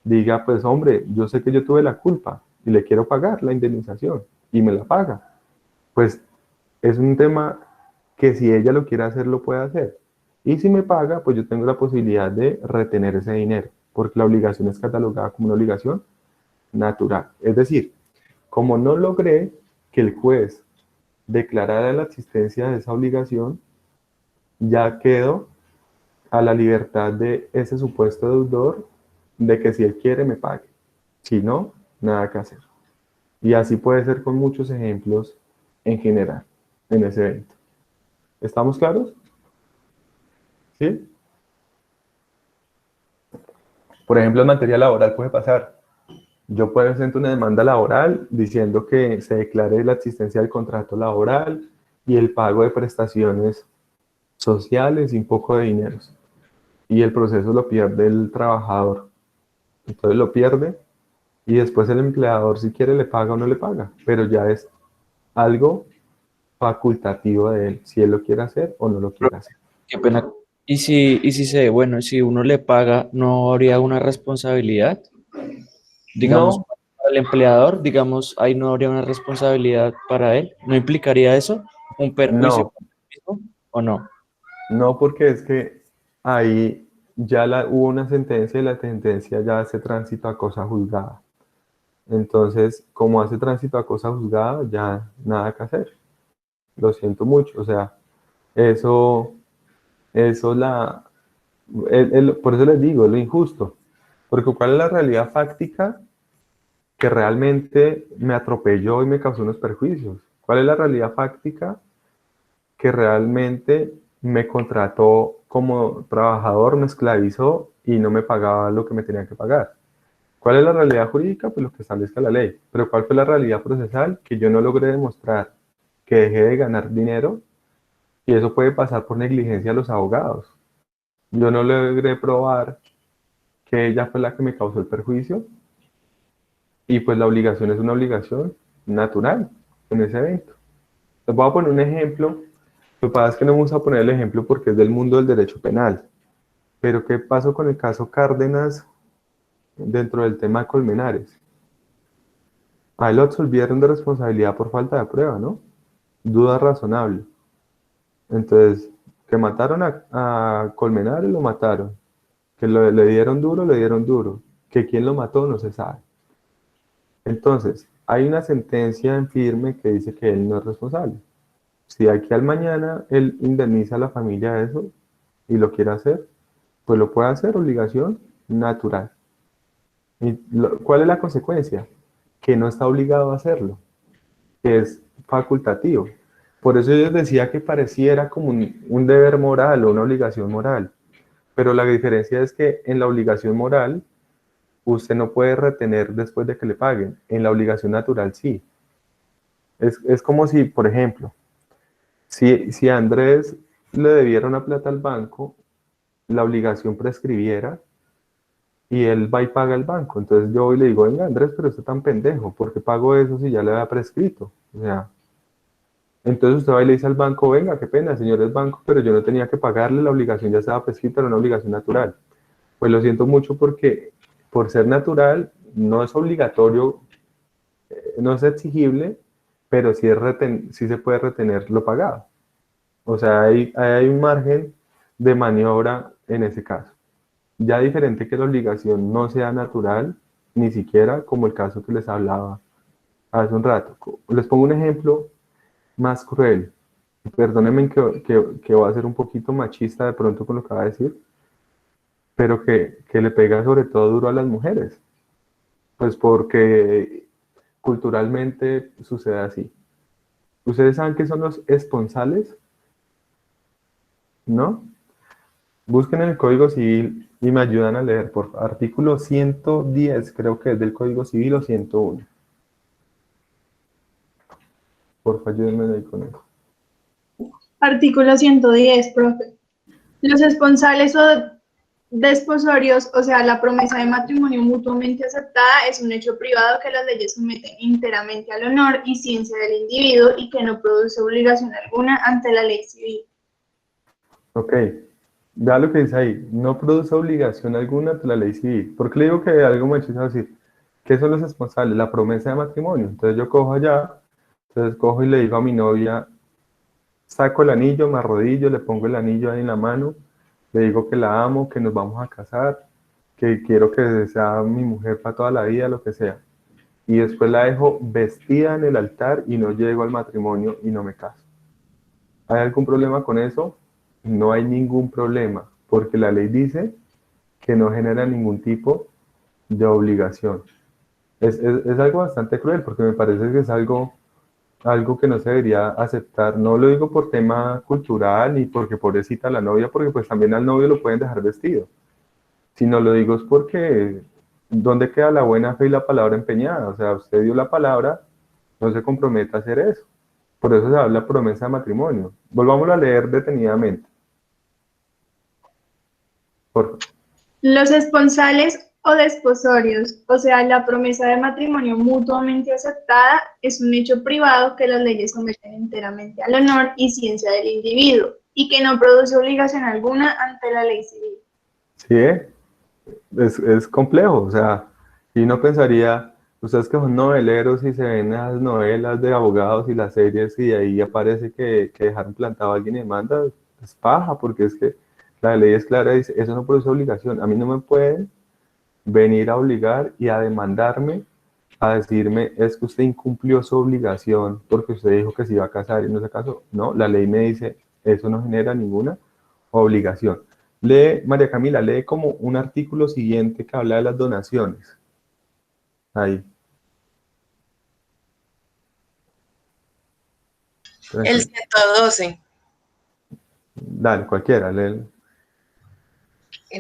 diga, pues hombre, yo sé que yo tuve la culpa y le quiero pagar la indemnización y me la paga. Pues es un tema que si ella lo quiere hacer, lo puede hacer. Y si me paga, pues yo tengo la posibilidad de retener ese dinero, porque la obligación es catalogada como una obligación natural. Es decir, como no logré que el juez declarara la existencia de esa obligación, ya quedo a la libertad de ese supuesto deudor de que si él quiere me pague. Si no, nada que hacer. Y así puede ser con muchos ejemplos en general en ese evento. ¿Estamos claros? ¿Sí? Por ejemplo, en materia laboral puede pasar. Yo puedo presentar una demanda laboral diciendo que se declare la existencia del contrato laboral y el pago de prestaciones sociales y un poco de dinero. Y el proceso lo pierde el trabajador. Entonces lo pierde y después el empleador si quiere le paga o no le paga, pero ya es algo facultativo de él, si él lo quiere hacer o no lo quiere hacer. Qué pena. Bueno, si uno le paga, ¿no habría una responsabilidad? Digamos, No, para el empleador, digamos, ahí no habría una responsabilidad para él. ¿No implicaría eso? ¿Un perjuicio no, para él mismo o no? no, porque es que ahí ya hubo una sentencia y la sentencia ya hace tránsito a cosa juzgada. Entonces, como hace tránsito a cosa juzgada, ya nada que hacer. Lo siento mucho, o sea, eso, eso por eso les digo, es lo injusto. Porque ¿cuál es la realidad fáctica que realmente me atropelló y me causó unos perjuicios? ¿Cuál es la realidad fáctica que realmente me contrató como trabajador, me esclavizó y no me pagaba lo que me tenía que pagar? ¿Cuál es la realidad jurídica? Pues lo que establezca la ley. Pero ¿cuál fue la realidad procesal? Que yo no logré demostrar que dejé de ganar dinero, y eso puede pasar por negligencia de los abogados. Yo no logré probar que ella fue la que me causó el perjuicio, y pues la obligación es una obligación natural en ese evento. Les voy a poner un ejemplo. Lo que pasa es que no vamos a poner el ejemplo porque es del mundo del derecho penal. Pero ¿qué pasó con el caso Cárdenas dentro del tema de Colmenares? A él lo absolvieron de responsabilidad por falta de prueba, ¿no? Duda razonable. Entonces, que mataron a Colmenares, lo mataron. Que le dieron duro, le dieron duro. Que quién lo mató, no se sabe. Entonces, hay una sentencia en firme que dice que él no es responsable. Si de aquí al mañana él indemniza a la familia de eso y lo quiere hacer, pues lo puede hacer, obligación natural. ¿Y cuál es la consecuencia? Que no está obligado a hacerlo, que es facultativo. Por eso yo les decía que pareciera como un deber moral o una obligación moral, pero la diferencia es que en la obligación moral usted no puede retener después de que le paguen, en la obligación natural sí. Es como si, por ejemplo, si a Andrés le debiera una plata al banco, la obligación prescribiera y él va y paga el banco. Entonces yo voy y le digo, venga Andrés, pero usted tan pendejo, ¿por qué pago eso si ya le había prescrito? O sea, entonces usted va y le dice al banco, venga, qué pena, señores banco, pero yo no tenía que pagarle, la obligación ya estaba prescrita, era una obligación natural. Pues lo siento mucho porque por ser natural no es obligatorio, no es exigible, pero sí, sí se puede retener lo pagado. O sea, hay un margen de maniobra en ese caso. Ya diferente que la obligación no sea natural, ni siquiera como el caso que les hablaba hace un rato. Les pongo un ejemplo más cruel. Perdónenme que voy a ser un poquito machista de pronto con lo que va a decir, pero que le pega sobre todo duro a las mujeres. Pues porque culturalmente sucede así. ¿Ustedes saben qué son los esponsales? ¿No? Busquen en el Código Civil y me ayudan a leer, por favor. Artículo 110, creo que es del Código Civil, o 101. Por favor, ayúdenme ahí con eso. Artículo 110, profe. Los esponsales o desposorios, o sea, la promesa de matrimonio mutuamente aceptada, es un hecho privado que las leyes someten enteramente al honor y ciencia del individuo y que no produce obligación alguna ante la ley civil. Ok. Vea lo que dice ahí, no produce obligación alguna ante la ley civil. ¿Por qué le digo que algo me hecho decir? ¿Qué son los responsables? La promesa de matrimonio. Entonces yo cojo allá, entonces cojo y le digo a mi novia, saco el anillo, me arrodillo, le pongo el anillo ahí en la mano, le digo que la amo, que nos vamos a casar, que quiero que sea mi mujer para toda la vida, lo que sea. Y después la dejo vestida en el altar y no llego al matrimonio y no me caso. ¿Hay algún problema con eso? No hay ningún problema, porque la ley dice que no genera ningún tipo de obligación. Es algo bastante cruel, porque me parece que es algo que no se debería aceptar. No lo digo por tema cultural ni porque pobrecita la novia, porque pues también al novio lo pueden dejar vestido, sino lo digo es porque ¿dónde queda la buena fe y la palabra empeñada? O sea, usted dio la palabra, no se compromete a hacer eso. Por eso se habla promesa de matrimonio. Volvámoslo a leer detenidamente. Por favor. Los esponsales o desposorios, o sea, la promesa de matrimonio mutuamente aceptada, es un hecho privado que las leyes someten enteramente al honor y ciencia del individuo y que no produce obligación alguna ante la ley civil. Sí, es complejo, o sea, y uno pensaría, ustedes que son noveleros y se ven las novelas de abogados y las series y ahí aparece que dejaron plantado a alguien y demanda, es paja, porque es que la ley es clara, dice, eso no produce obligación, a mí no me pueden venir a obligar y a demandarme, a decirme, es que usted incumplió su obligación porque usted dijo que se iba a casar y no se casó. No, la ley me dice, eso no genera ninguna obligación. Lee, María Camila, lee como un artículo siguiente que habla de las donaciones. Ahí. El 112 Dale, cualquiera, lee.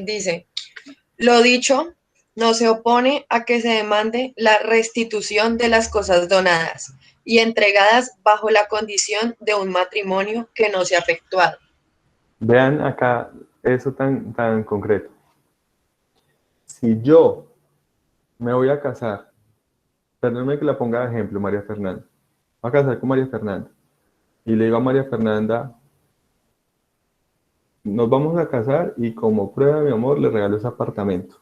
dice, lo dicho no se opone a que se demande la restitución de las cosas donadas y entregadas bajo la condición de un matrimonio que no se ha efectuado. Vean acá eso tan concreto. Si yo me voy a casar, perdóneme que la ponga de ejemplo, María Fernanda. Voy a casar con María Fernanda. Y le digo a María Fernanda, nos vamos a casar y como prueba de mi amor le regalo ese apartamento.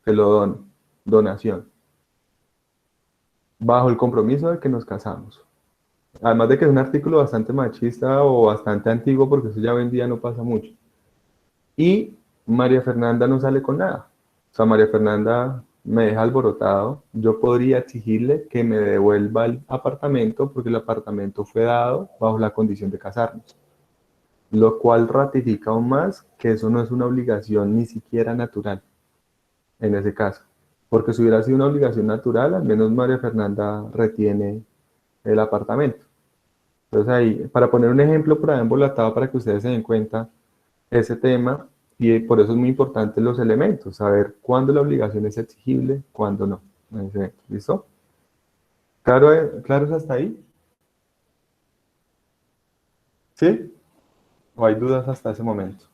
Se lo dono, donación. Bajo el compromiso de que nos casamos. Además de que es un artículo bastante machista o bastante antiguo, porque eso ya hoy en día no pasa mucho. Y María Fernanda no sale con nada. O sea, María Fernanda me deja alborotado. Yo podría exigirle que me devuelva el apartamento porque el apartamento fue dado bajo la condición de casarnos. Lo cual ratifica aún más que eso no es una obligación ni siquiera natural en ese caso. Porque si hubiera sido una obligación natural, al menos María Fernanda retiene el apartamento. Entonces ahí, para poner un ejemplo por ahí embolatado para que ustedes se den cuenta ese tema, y por eso es muy importante los elementos, saber cuándo la obligación es exigible, cuándo no. ¿Listo? ¿Claro, claro es hasta ahí? ¿Sí? ¿O hay dudas hasta ese momento?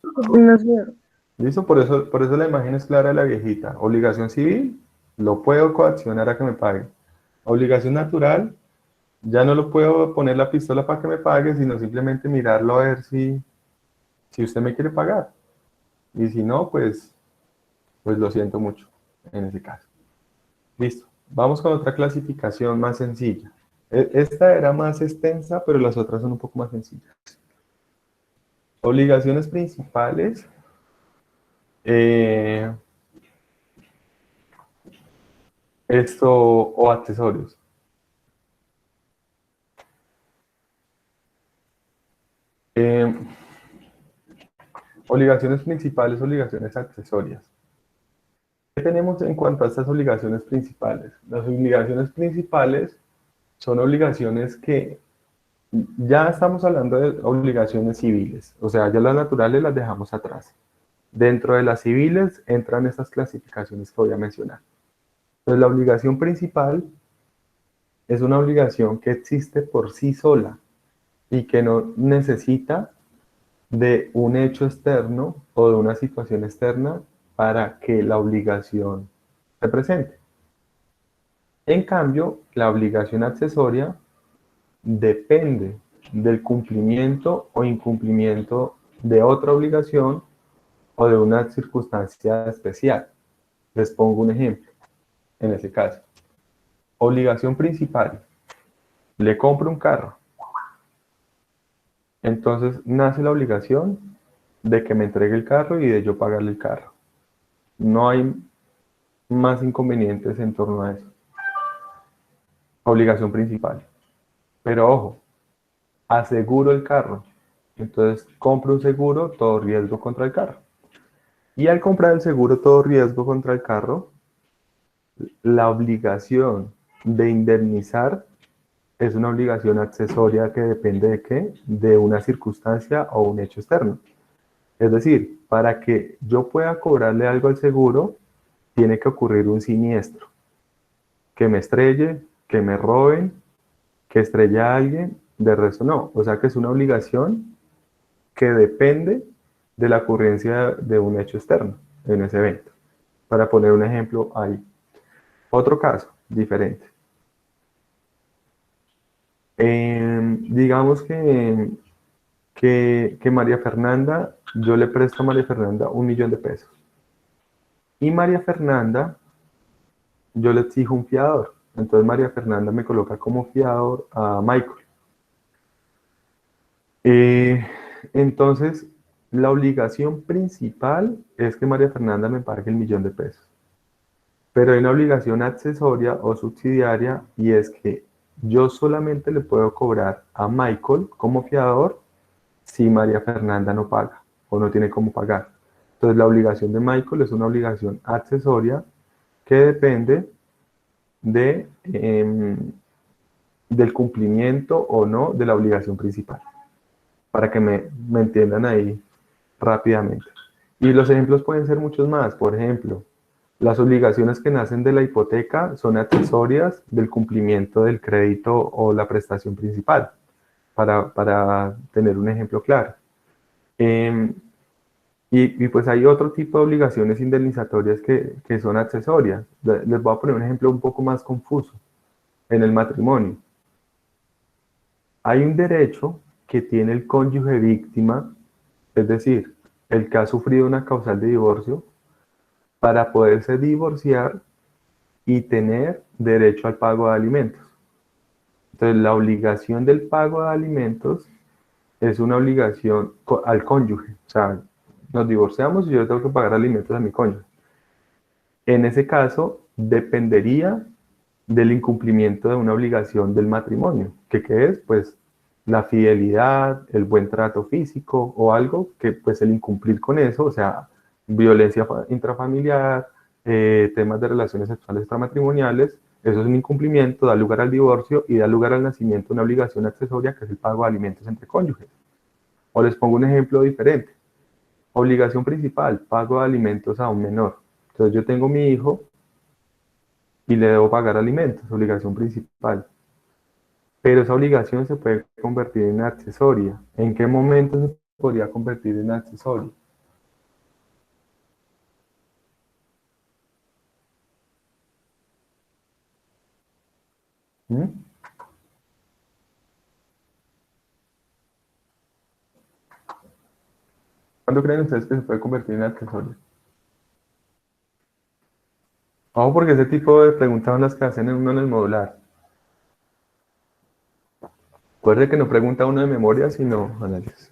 No sé. ¿Listo? Por eso la imagen es clara de la viejita. Obligación civil, lo puedo coaccionar a que me pague. Obligación natural, ya no lo puedo poner la pistola para que me pague, sino simplemente mirarlo a ver si usted me quiere pagar. Y si no, pues lo siento mucho en ese caso. Listo. Vamos con otra clasificación más sencilla. Esta era más extensa, pero las otras son un poco más sencillas. Obligaciones principales. O accesorios. Obligaciones principales, obligaciones accesorias. ¿Qué tenemos en cuanto a estas obligaciones principales? Las obligaciones principales son obligaciones que ya estamos hablando de obligaciones civiles, o sea, ya las naturales las dejamos atrás. Dentro de las civiles entran estas clasificaciones que voy a mencionar. Entonces, la obligación principal es una obligación que existe por sí sola y que no necesita de un hecho externo o de una situación externa para que la obligación se presente. En cambio, la obligación accesoria depende del cumplimiento o incumplimiento de otra obligación o de una circunstancia especial. Les pongo un ejemplo en ese caso. Obligación principal. Le compro un carro. Entonces nace la obligación de que me entregue el carro y de yo pagarle el carro. No hay más inconvenientes en torno a eso. Obligación principal. Pero ojo, aseguro el carro. Entonces compro un seguro, todo riesgo contra el carro. Y al comprar el seguro, todo riesgo contra el carro, la obligación de indemnizar es una obligación accesoria que depende de qué? De una circunstancia o un hecho externo. Es decir, para que yo pueda cobrarle algo al seguro, tiene que ocurrir un siniestro. Que me estrelle, que me roben, que estrelle a alguien, de resto no. O sea que es una obligación que depende de la ocurrencia de un hecho externo en ese evento. Para poner un ejemplo ahí. Otro caso, diferente. Digamos que María Fernanda, yo le presto a María Fernanda 1.000.000 de pesos. Y María Fernanda, yo le exijo un fiador. Entonces María Fernanda me coloca como fiador a Michael. Entonces, la obligación principal es que María Fernanda me pague el 1.000.000 de pesos. Pero hay una obligación accesoria o subsidiaria y es que yo solamente le puedo cobrar a Michael como fiador si María Fernanda no paga o no tiene cómo pagar. Entonces la obligación de Michael es una obligación accesoria que depende de, del cumplimiento o no de la obligación principal. Para que me entiendan ahí rápidamente. Y los ejemplos pueden ser muchos más. Por ejemplo, las obligaciones que nacen de la hipoteca son accesorias del cumplimiento del crédito o la prestación principal, para tener un ejemplo claro. Y pues hay otro tipo de obligaciones indemnizatorias que son accesorias. Les voy a poner un ejemplo un poco más confuso. En el matrimonio, hay un derecho que tiene el cónyuge víctima, es decir, el que ha sufrido una causal de divorcio, para poderse divorciar y tener derecho al pago de alimentos. Entonces, la obligación del pago de alimentos es una obligación al cónyuge. O sea, nos divorciamos y yo tengo que pagar alimentos a mi cónyuge. En ese caso, dependería del incumplimiento de una obligación del matrimonio. ¿Qué es? Pues la fidelidad, el buen trato físico o algo que pues el incumplir con eso, o sea, violencia intrafamiliar, temas de relaciones sexuales extramatrimoniales, eso es un incumplimiento, da lugar al divorcio y da lugar al nacimiento de una obligación accesoria que es el pago de alimentos entre cónyuges. O les pongo un ejemplo diferente. Obligación principal, pago de alimentos a un menor. Entonces yo tengo mi hijo y le debo pagar alimentos, obligación principal. Pero esa obligación se puede convertir en accesoria. ¿En qué momento se podría convertir en accesoria? ¿Mm? ¿Cuándo creen ustedes que se puede convertir en accesoria? Ojo, porque ese tipo de preguntas son las que hacen uno en el modular. Recuerde que no pregunta uno de memoria, sino análisis.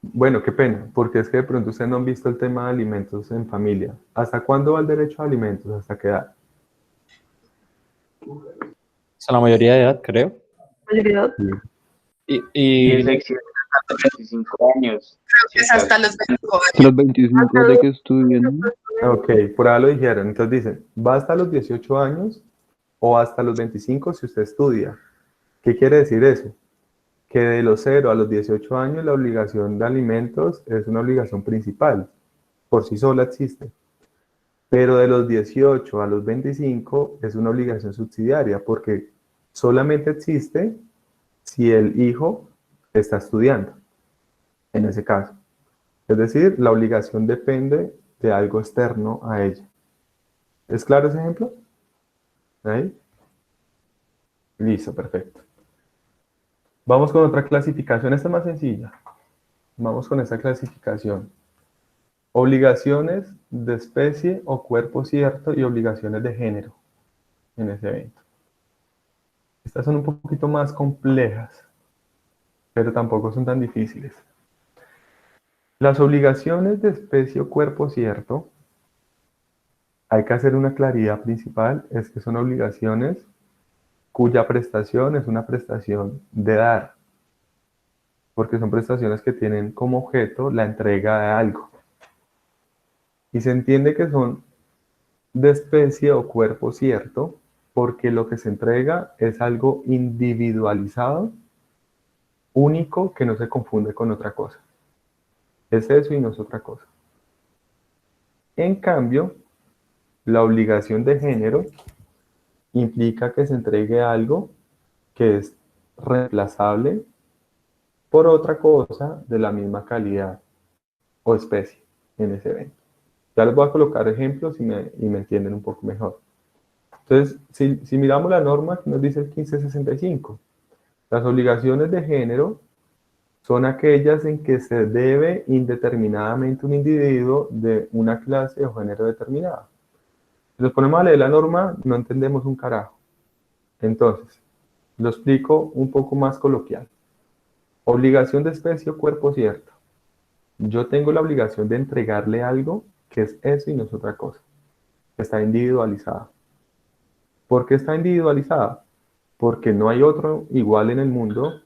Bueno, qué pena, porque es que de pronto ustedes no han visto el tema de alimentos en familia. ¿Hasta cuándo va el derecho a alimentos? ¿Hasta qué edad? Hasta la mayoría de edad, creo. Mayoría. Sí. Y Se extiende hasta los 25 años. Es hasta los 25 Hasta los 25 de que estudian. Ok, por ahí lo dijeron. Entonces dicen, ¿va hasta los 18 años o hasta los 25 si usted estudia? ¿Qué quiere decir eso? Que de los 0 a los 18 años la obligación de alimentos es una obligación principal, por sí sola existe. Pero de los 18 a los 25 es una obligación subsidiaria, porque solamente existe si el hijo está estudiando, en ese caso. Es decir, la obligación depende de algo externo a ella. ¿Es claro ese ejemplo? ¿Ahí? Listo, perfecto. Vamos con otra clasificación, esta es más sencilla. Vamos con esta clasificación. Obligaciones de especie o cuerpo cierto y obligaciones de género en ese evento. Estas son un poquito más complejas, pero tampoco son tan difíciles. Las obligaciones de especie o cuerpo cierto, hay que hacer una claridad principal, es que son obligaciones cuya prestación es una prestación de dar, porque son prestaciones que tienen como objeto la entrega de algo. Y se entiende que son de especie o cuerpo cierto, porque lo que se entrega es algo individualizado, único, que no se confunde con otra cosa. Es eso y no es otra cosa. En cambio, la obligación de género implica que se entregue algo que es reemplazable por otra cosa de la misma calidad o especie en ese evento. Ya les voy a colocar ejemplos y me entienden un poco mejor. Entonces, si miramos la norma que nos dice el 1565, las obligaciones de género son aquellas en que se debe indeterminadamente un individuo de una clase o género determinada. Si nos ponemos a leer la norma, no entendemos un carajo. Entonces, lo explico un poco más coloquial. Obligación de especie o cuerpo cierto. Yo tengo la obligación de entregarle algo que es eso y no es otra cosa. Está individualizada. ¿Por qué está individualizada? Porque no hay otro igual en el mundo,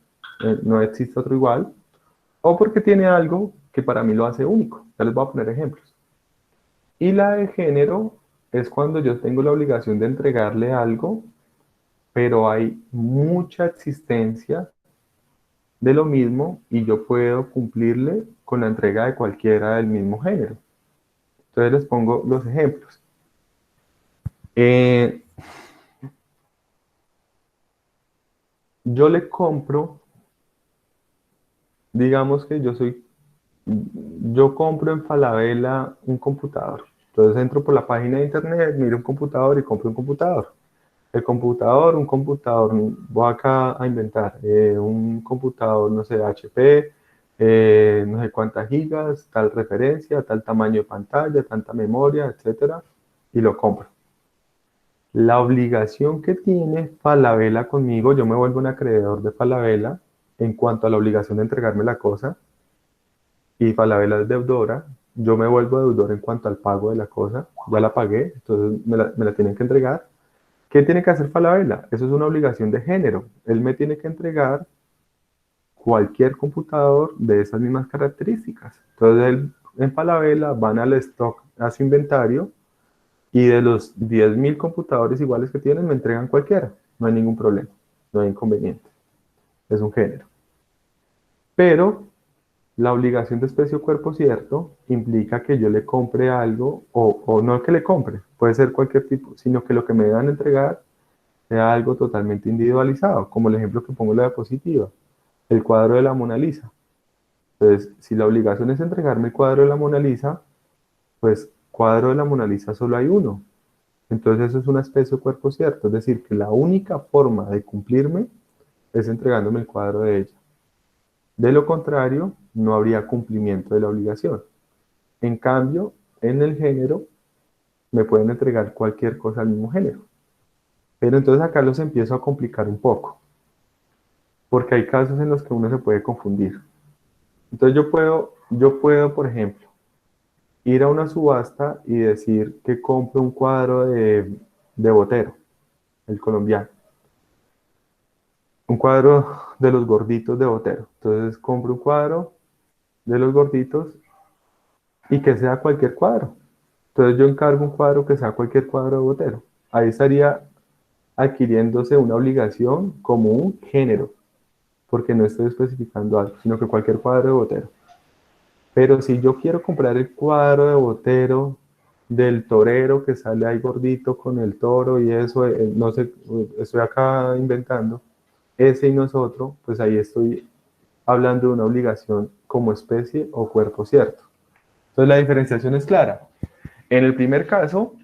no existe otro igual, o porque tiene algo que para mí lo hace único. Ya les voy a poner ejemplos. Y la de género es cuando yo tengo la obligación de entregarle algo, pero hay mucha existencia de lo mismo y yo puedo cumplirle con la entrega de cualquiera del mismo género. Entonces les pongo los ejemplos. Yo le compro, digamos que yo compro en Falabella un computador. Entonces entro por la página de internet, miro un computador y compro un computador. Un computador, voy acá a inventar, un computador, no sé, HP, no sé cuántas gigas, tal referencia, tal tamaño de pantalla, tanta memoria, etcétera, y lo compro. La obligación que tiene Falabella conmigo, yo me vuelvo un acreedor de Falabella en cuanto a la obligación de entregarme la cosa, y Falabella es deudora, yo me vuelvo deudor en cuanto al pago de la cosa, ya la pagué, entonces me la tienen que entregar. ¿Qué tiene que hacer Falabella? Eso es una obligación de género. Él me tiene que entregar cualquier computador de esas mismas características. Entonces, él, en Falabella van al stock, a su inventario, y de los 10.000 computadores iguales que tienen, me entregan cualquiera. No hay ningún problema, no hay inconveniente. Es un género. Pero la obligación de especie o cuerpo cierto implica que yo le compre algo, o no que le compre, puede ser cualquier tipo, sino que lo que me van a entregar sea algo totalmente individualizado, como el ejemplo que pongo en la diapositiva, el cuadro de la Mona Lisa. Entonces, si la obligación es entregarme el cuadro de la Mona Lisa, pues cuadro de la Mona Lisa solo hay uno. Entonces eso es una especie o cuerpo cierto, es decir, que la única forma de cumplirme es entregándome el cuadro de ella. De lo contrario, no habría cumplimiento de la obligación. En cambio, en el género, me pueden entregar cualquier cosa al mismo género. Pero entonces acá los empiezo a complicar un poco, porque hay casos en los que uno se puede confundir. Entonces yo puedo, por ejemplo, ir a una subasta y decir que compro un cuadro de Botero, el colombiano. Un cuadro de los gorditos de Botero. Entonces compro un cuadro de los gorditos y que sea cualquier cuadro. Entonces yo encargo un cuadro que sea cualquier cuadro de Botero. Ahí estaría adquiriéndose una obligación como un género, porque no estoy especificando algo, sino que cualquier cuadro de Botero. Pero si yo quiero comprar el cuadro de Botero del torero que sale ahí gordito con el toro y eso, no sé, estoy acá inventando, ese y nosotros, pues ahí estoy hablando de una obligación como especie o cuerpo cierto. Entonces la diferenciación es clara. En el primer caso,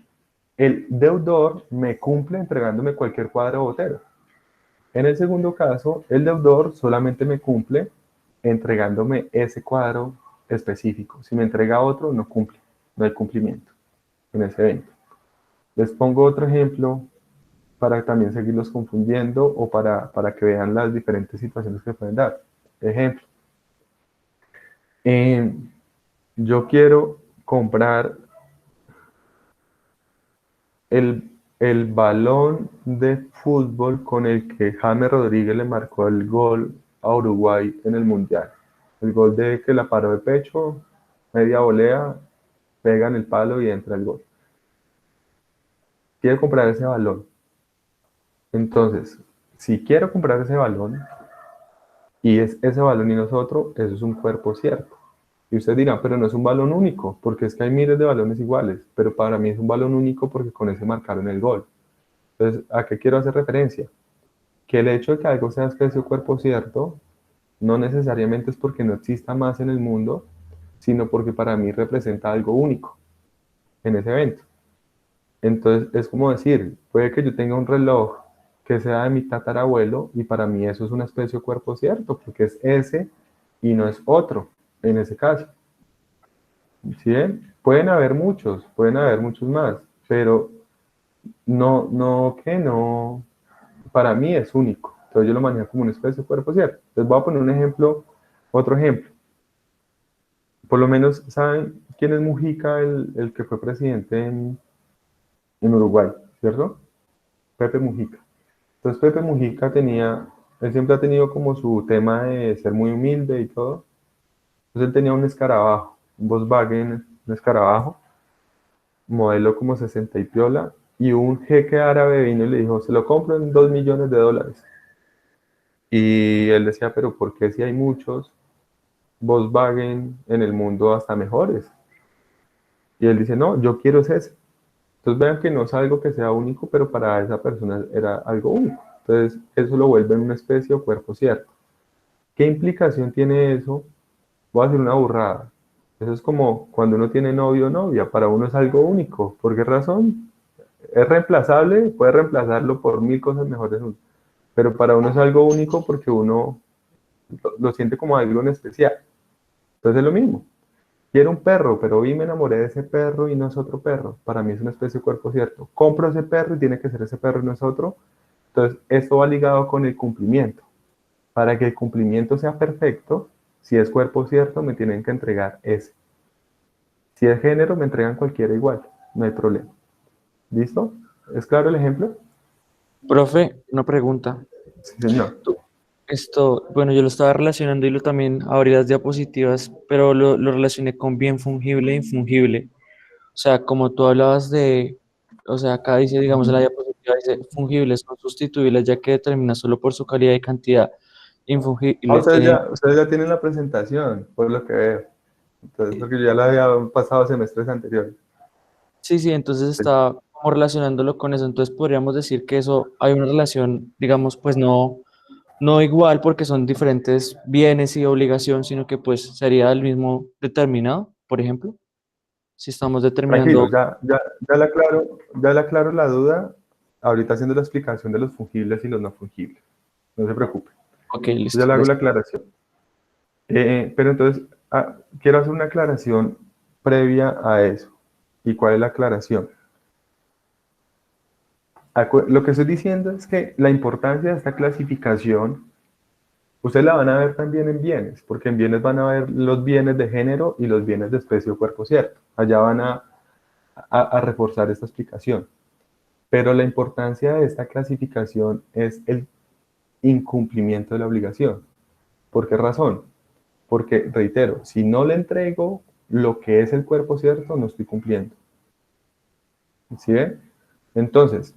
el deudor me cumple entregándome cualquier cuadro de Botero. En el segundo caso, el deudor solamente me cumple entregándome ese cuadro específico. Si me entrega otro, no cumple, no hay cumplimiento en ese evento. Les pongo otro ejemplo para también seguirlos confundiendo o para que vean las diferentes situaciones que pueden dar. Ejemplo, yo quiero comprar el balón de fútbol con el que James Rodríguez le marcó el gol a Uruguay en el Mundial. El gol de que la paró de pecho, media volea, pega en el palo y entra el gol. Quiero comprar ese balón. Entonces, si quiero comprar ese balón, y es ese balón y nosotros, eso es un cuerpo cierto. Y usted dirá, pero no es un balón único, porque es que hay miles de balones iguales, pero para mí es un balón único porque con ese marcaron el gol. Entonces, ¿a qué quiero hacer referencia? Que el hecho de que algo sea especie o cuerpo cierto, no necesariamente es porque no exista más en el mundo, sino porque para mí representa algo único en ese evento. Entonces, es como decir, puede que yo tenga un reloj que sea de mi tatarabuelo y para mí eso es una especie o cuerpo cierto, porque es ese y no es otro en ese caso. ¿Sí ven? Pueden haber muchos más, pero no, para mí es único. Entonces yo lo manejo como una especie o cuerpo cierto. Les voy a poner un ejemplo, otro ejemplo. Por lo menos, ¿saben quién es Mujica, el que fue presidente en Uruguay, cierto? Pepe Mujica. Entonces Pepe Mujica él siempre ha tenido como su tema de ser muy humilde y todo. Entonces él tenía un escarabajo, un Volkswagen, un escarabajo, modelo como 60 y piola, y un jeque árabe vino y le dijo, se lo compro en $2 millones. Y él decía, pero ¿por qué si hay muchos Volkswagen en el mundo hasta mejores? Y él dice, no, yo quiero ese. Entonces vean que no es algo que sea único, pero para esa persona era algo único. Entonces eso lo vuelve en una especie o cuerpo cierto. ¿Qué implicación tiene eso? Voy a hacer una burrada. Eso es como cuando uno tiene novio o novia, para uno es algo único. ¿Por qué razón? Es reemplazable, puede reemplazarlo por 1000 cosas mejores, pero para uno es algo único porque uno lo siente como algo en especial. Entonces es lo mismo. Quiero un perro, pero hoy me enamoré de ese perro y no es otro perro. Para mí es una especie de cuerpo cierto. Compro ese perro y tiene que ser ese perro y no es otro. Entonces esto va ligado con el cumplimiento. Para que el cumplimiento sea perfecto, si es cuerpo cierto, me tienen que entregar ese. Si es género, me entregan cualquiera igual. No hay problema. ¿Listo? ¿Es claro el ejemplo? Profe, una pregunta. Sí, señor. Bueno, yo lo estaba relacionando y lo también abrí las diapositivas, pero lo relacioné con bien fungible e infungible. O sea, como tú hablabas o sea, acá dice, digamos, en la diapositiva dice, fungibles son sustituibles ya que determina solo por su calidad y cantidad. Infungible tiene, Ustedes ya tienen la presentación, por lo que veo. Entonces, porque yo ya la había pasado semestres anteriores. sí, entonces Sí. está como relacionándolo con eso. Entonces podríamos decir que eso hay una relación, digamos, pues no igual porque son diferentes bienes y obligación, sino que pues sería el mismo determinado, por ejemplo, si estamos determinando, Tranquilo, ya le aclaro la duda, ahorita haciendo la explicación de los fungibles y los no fungibles. No se preocupe. ok, Ya listo. le hago la aclaración. Pero entonces, quiero hacer una aclaración previa a eso. ¿Y cuál es la aclaración? Lo que estoy diciendo es que la importancia de esta clasificación, ustedes la van a ver también en bienes, porque en bienes van a ver los bienes de género y los bienes de especie o cuerpo cierto. Allá van a reforzar esta explicación. Pero la importancia de esta clasificación es el incumplimiento de la obligación. ¿Por qué razón? Porque, reitero, si no le entrego lo que es el cuerpo cierto, no estoy cumpliendo. ¿Sí ven? Entonces,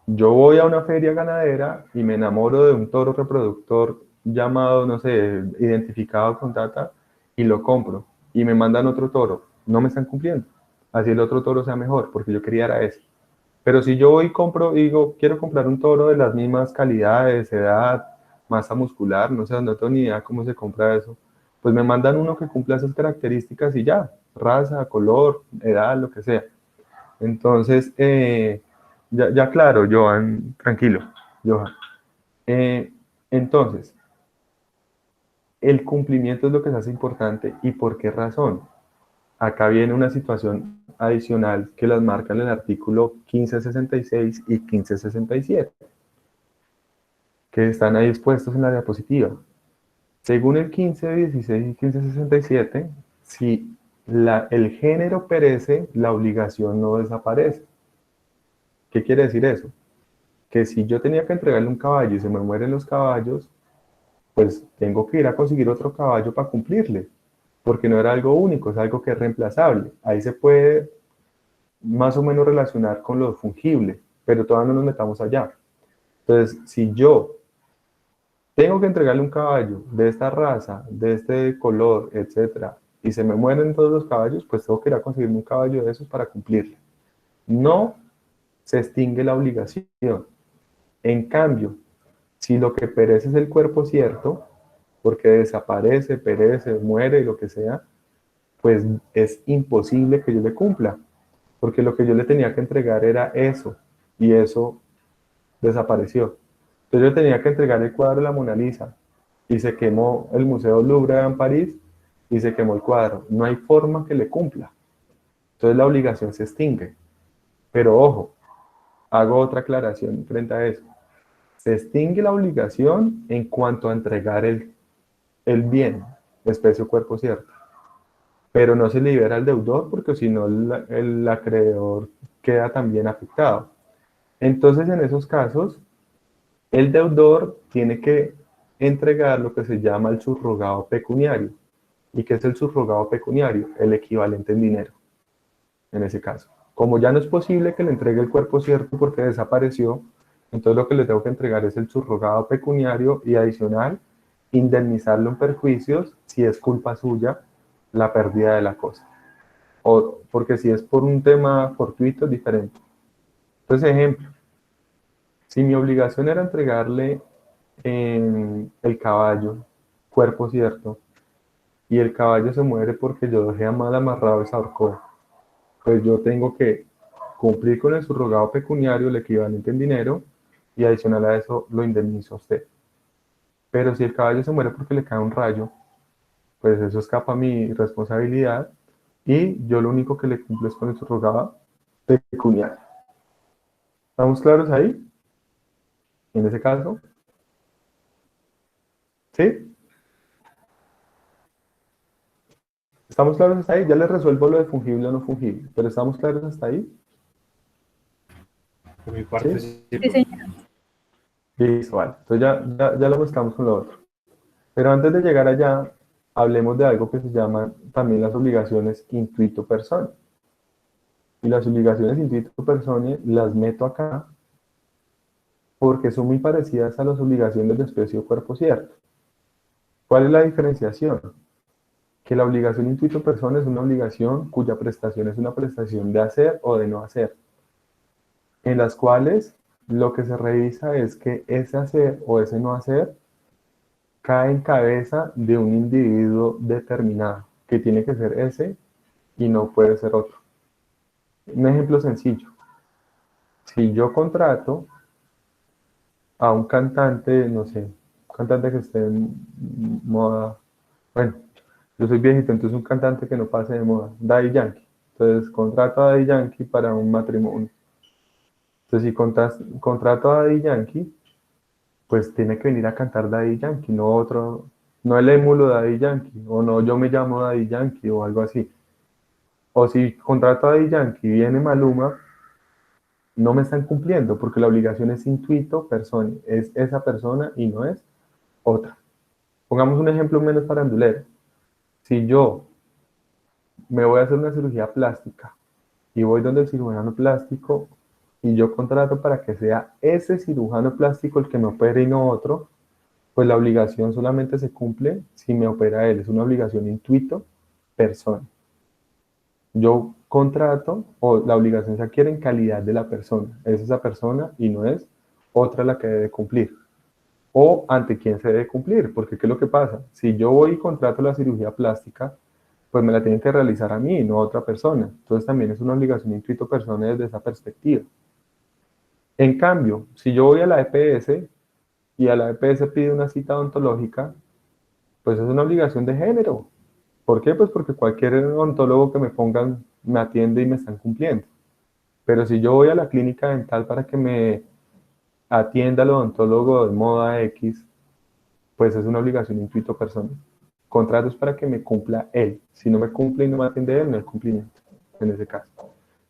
yo voy a una feria ganadera y me enamoro de un toro reproductor llamado, no sé, identificado con data y lo compro y me mandan otro toro. No me están cumpliendo. Así el otro toro sea mejor, porque yo quería era ese. Pero si yo voy y compro, digo, quiero comprar un toro de las mismas calidades, edad, masa muscular, no sé, no tengo ni idea cómo se compra eso, pues me mandan uno que cumpla esas características y ya, raza, color, edad, lo que sea. Entonces, ya claro, Johan, tranquilo, Johan. Entonces, el cumplimiento es lo que se hace importante. ¿Y por qué razón? Acá viene una situación adicional que las marca en el artículo 1566 y 1567, que están ahí expuestos en la diapositiva. Según el 1516 y 1567, si el género perece, la obligación no desaparece. ¿Qué quiere decir eso? Que si yo tenía que entregarle un caballo y se me mueren los caballos, pues tengo que ir a conseguir otro caballo para cumplirle, porque no era algo único, es algo que es reemplazable. Ahí se puede más o menos relacionar con lo fungible, pero todavía no nos metamos allá. Entonces, si yo tengo que entregarle un caballo de esta raza, de este color, etcétera, y se me mueren todos los caballos, pues tengo que ir a conseguirme un caballo de esos para cumplirle. No se extingue la obligación. En cambio, si lo que perece es el cuerpo cierto, porque desaparece, perece, muere, lo que sea, pues es imposible que yo le cumpla, porque lo que yo le tenía que entregar era eso, y eso desapareció. Entonces yo tenía que entregar el cuadro de la Mona Lisa, y se quemó el Museo Louvre en París, y se quemó el cuadro. No hay forma que le cumpla. Entonces la obligación se extingue. Pero ojo, hago otra aclaración frente a eso. Se extingue la obligación en cuanto a entregar el bien, especie o cuerpo cierto. Pero no se libera el deudor porque si no el acreedor queda también afectado. Entonces en esos casos, el deudor tiene que entregar lo que se llama el subrogado pecuniario. ¿Y qué es el subrogado pecuniario? El equivalente en dinero, en ese caso. Como ya no es posible que le entregue el cuerpo cierto porque desapareció, entonces lo que le tengo que entregar es el subrogado pecuniario y adicional, indemnizarlo en perjuicios si es culpa suya la pérdida de la cosa. O porque si es por un tema fortuito es diferente. Entonces, ejemplo, si mi obligación era entregarle el caballo, cuerpo cierto, y el caballo se muere porque yo dejé mal amarrado y se ahorcó, pues yo tengo que cumplir con el subrogado pecuniario, el equivalente en dinero, y adicional a eso lo indemnizo a usted. Pero si el caballo se muere porque le cae un rayo, pues eso escapa a mi responsabilidad y yo lo único que le cumplo es con el subrogado pecuniario. ¿Estamos claros ahí? En ese caso. ¿Sí? ¿Estamos claros hasta ahí? Ya les resuelvo lo de fungible o no fungible, pero ¿estamos claros hasta ahí? Por mi parte, ¿Sí? sí, Sí, señor. Listo, vale. Entonces ya lo buscamos con lo otro. Pero antes de llegar allá, hablemos de algo que se llama también las obligaciones intuito personae. Y las obligaciones intuito personae las meto acá porque son muy parecidas a las obligaciones de especie o cuerpo cierto. ¿Cuál es la diferenciación? Que la obligación intuito personae es una obligación cuya prestación es una prestación de hacer o de no hacer, en las cuales lo que se revisa es que ese hacer o ese no hacer cae en cabeza de un individuo determinado, que tiene que ser ese y no puede ser otro. Un ejemplo sencillo. Si yo contrato a un cantante, no sé, un cantante que esté en moda, bueno, yo soy viejito, entonces un cantante que no pase de moda, Daddy Yankee. Entonces contrato a Daddy Yankee para un matrimonio. Entonces si contrato a Daddy Yankee, pues tiene que venir a cantar Daddy Yankee, no otro, no el émulo Daddy Yankee, o no yo me llamo Daddy Yankee o algo así. O si contrato a Daddy Yankee y viene Maluma, no me están cumpliendo porque la obligación es intuito persona, es esa persona y no es otra. Pongamos un ejemplo menos farandulero. Si yo me voy a hacer una cirugía plástica y voy donde el cirujano plástico y yo contrato para que sea ese cirujano plástico el que me opere y no otro, pues la obligación solamente se cumple si me opera él. Es una obligación intuito persona. Yo contrato o la obligación se adquiere en calidad de la persona. Es esa persona y no es otra la que debe cumplir. O ante quién se debe cumplir. Porque ¿qué es lo que pasa? Si yo voy y contrato la cirugía plástica, pues me la tienen que realizar a mí, no a otra persona. Entonces también es una obligación intuito persona desde esa perspectiva. En cambio, si yo voy a la EPS, y a la EPS pide una cita odontológica, pues es una obligación de género. ¿Por qué? Pues porque cualquier odontólogo que me pongan me atiende y me están cumpliendo. Pero si yo voy a la clínica dental para que me atienda el odontólogo de moda X, pues es una obligación intuito personal. Contratos para que me cumpla él. Si no me cumple y no me atiende él, no hay cumplimiento en ese caso.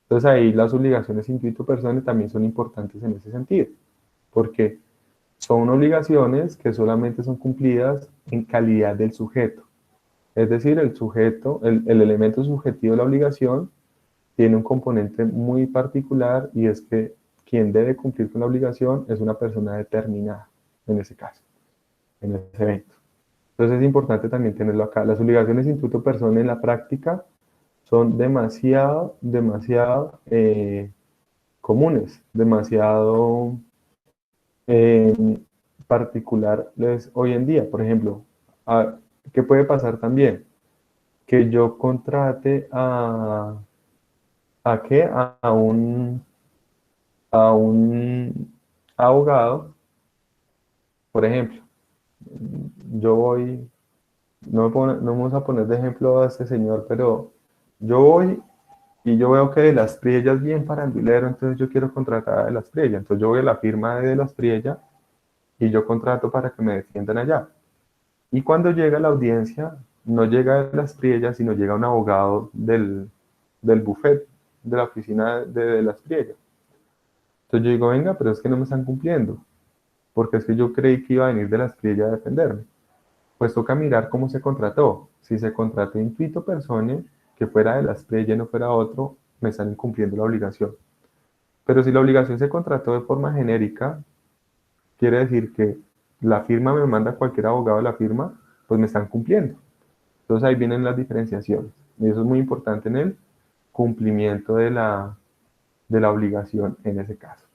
Entonces ahí las obligaciones intuito personal también son importantes en ese sentido, porque son obligaciones que solamente son cumplidas en calidad del sujeto. Es decir, el sujeto, el elemento subjetivo de la obligación tiene un componente muy particular y es que quien debe cumplir con la obligación es una persona determinada, en ese caso, en ese evento. Entonces es importante también tenerlo acá. Las obligaciones intuito personae en la práctica son demasiado comunes, demasiado particulares hoy en día. Por ejemplo, ¿qué puede pasar también? Que yo contrate ¿a qué? A un abogado, por ejemplo. Yo voy, no vamos a poner de ejemplo a este señor, pero yo voy y yo veo que De Las Priella es bien farandulero, entonces yo quiero contratar a De Las Priella. Entonces yo voy a la firma de Las Priella y yo contrato para que me defiendan allá. Y cuando llega la audiencia, no llega De Las Priella, sino llega un abogado del bufete, de la oficina de Las Priella. Entonces yo digo, venga, pero es que no me están cumpliendo, porque es que yo creí que iba a venir De Las Priella a defenderme. Pues toca mirar cómo se contrató. Si se contrató intuito personae, que fuera De Las Priella y no fuera otro, me están incumpliendo la obligación. Pero si la obligación se contrató de forma genérica, quiere decir que la firma me manda cualquier abogado de la firma, pues me están cumpliendo. Entonces ahí vienen las diferenciaciones. Y eso es muy importante en el cumplimiento de la obligación en ese caso.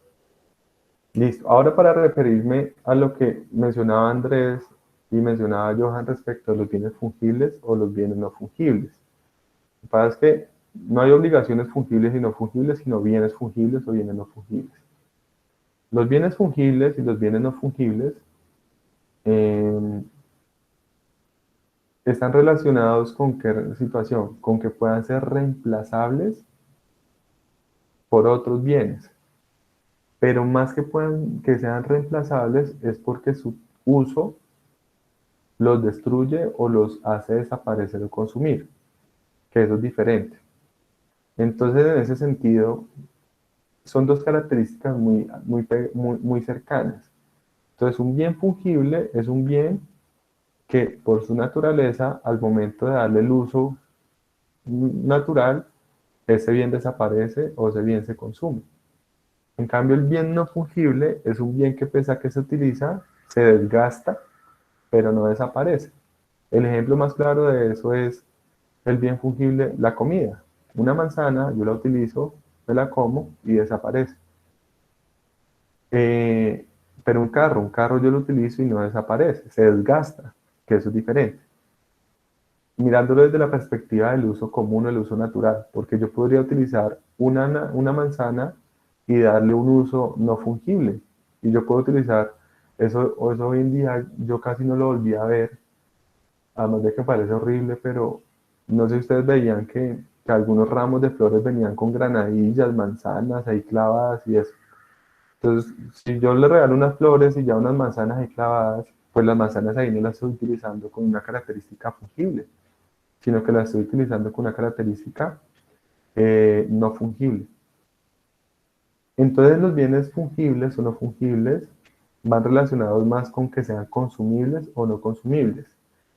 Listo. Ahora para referirme a lo que mencionaba Andrés y mencionaba Johan respecto a los bienes fungibles o los bienes no fungibles. Lo que pasa es que no hay obligaciones fungibles y no fungibles, sino bienes fungibles o bienes no fungibles. Los bienes fungibles y los bienes no fungibles están relacionados con qué situación, con que puedan ser reemplazables por otros bienes. Pero más que sean reemplazables es porque su uso los destruye o los hace desaparecer o consumir, que eso es diferente. Entonces, en ese sentido, son dos características muy cercanas. Entonces, un bien fungible es un bien que por su naturaleza, al momento de darle el uso natural, ese bien desaparece o ese bien se consume. En cambio, el bien no fungible es un bien que pese a que se utiliza, se desgasta, pero no desaparece. El ejemplo más claro de eso es el bien fungible, la comida. Una manzana, yo la utilizo, me la como y desaparece. Pero un carro yo lo utilizo y no desaparece, se desgasta, que eso es diferente. Mirándolo desde la perspectiva del uso común o el uso natural, porque yo podría utilizar una manzana y darle un uso no fungible. Y yo puedo utilizar eso hoy en día, yo casi no lo volví a ver, además de que parece horrible, pero no sé si ustedes veían que algunos ramos de flores venían con granadillas, manzanas ahí clavadas y eso. Entonces, si yo le regalo unas flores y ya unas manzanas ahí clavadas, pues las manzanas ahí no las estoy utilizando con una característica fungible, sino que las estoy utilizando con una característica no fungible. Entonces los bienes fungibles o no fungibles van relacionados más con que sean consumibles o no consumibles,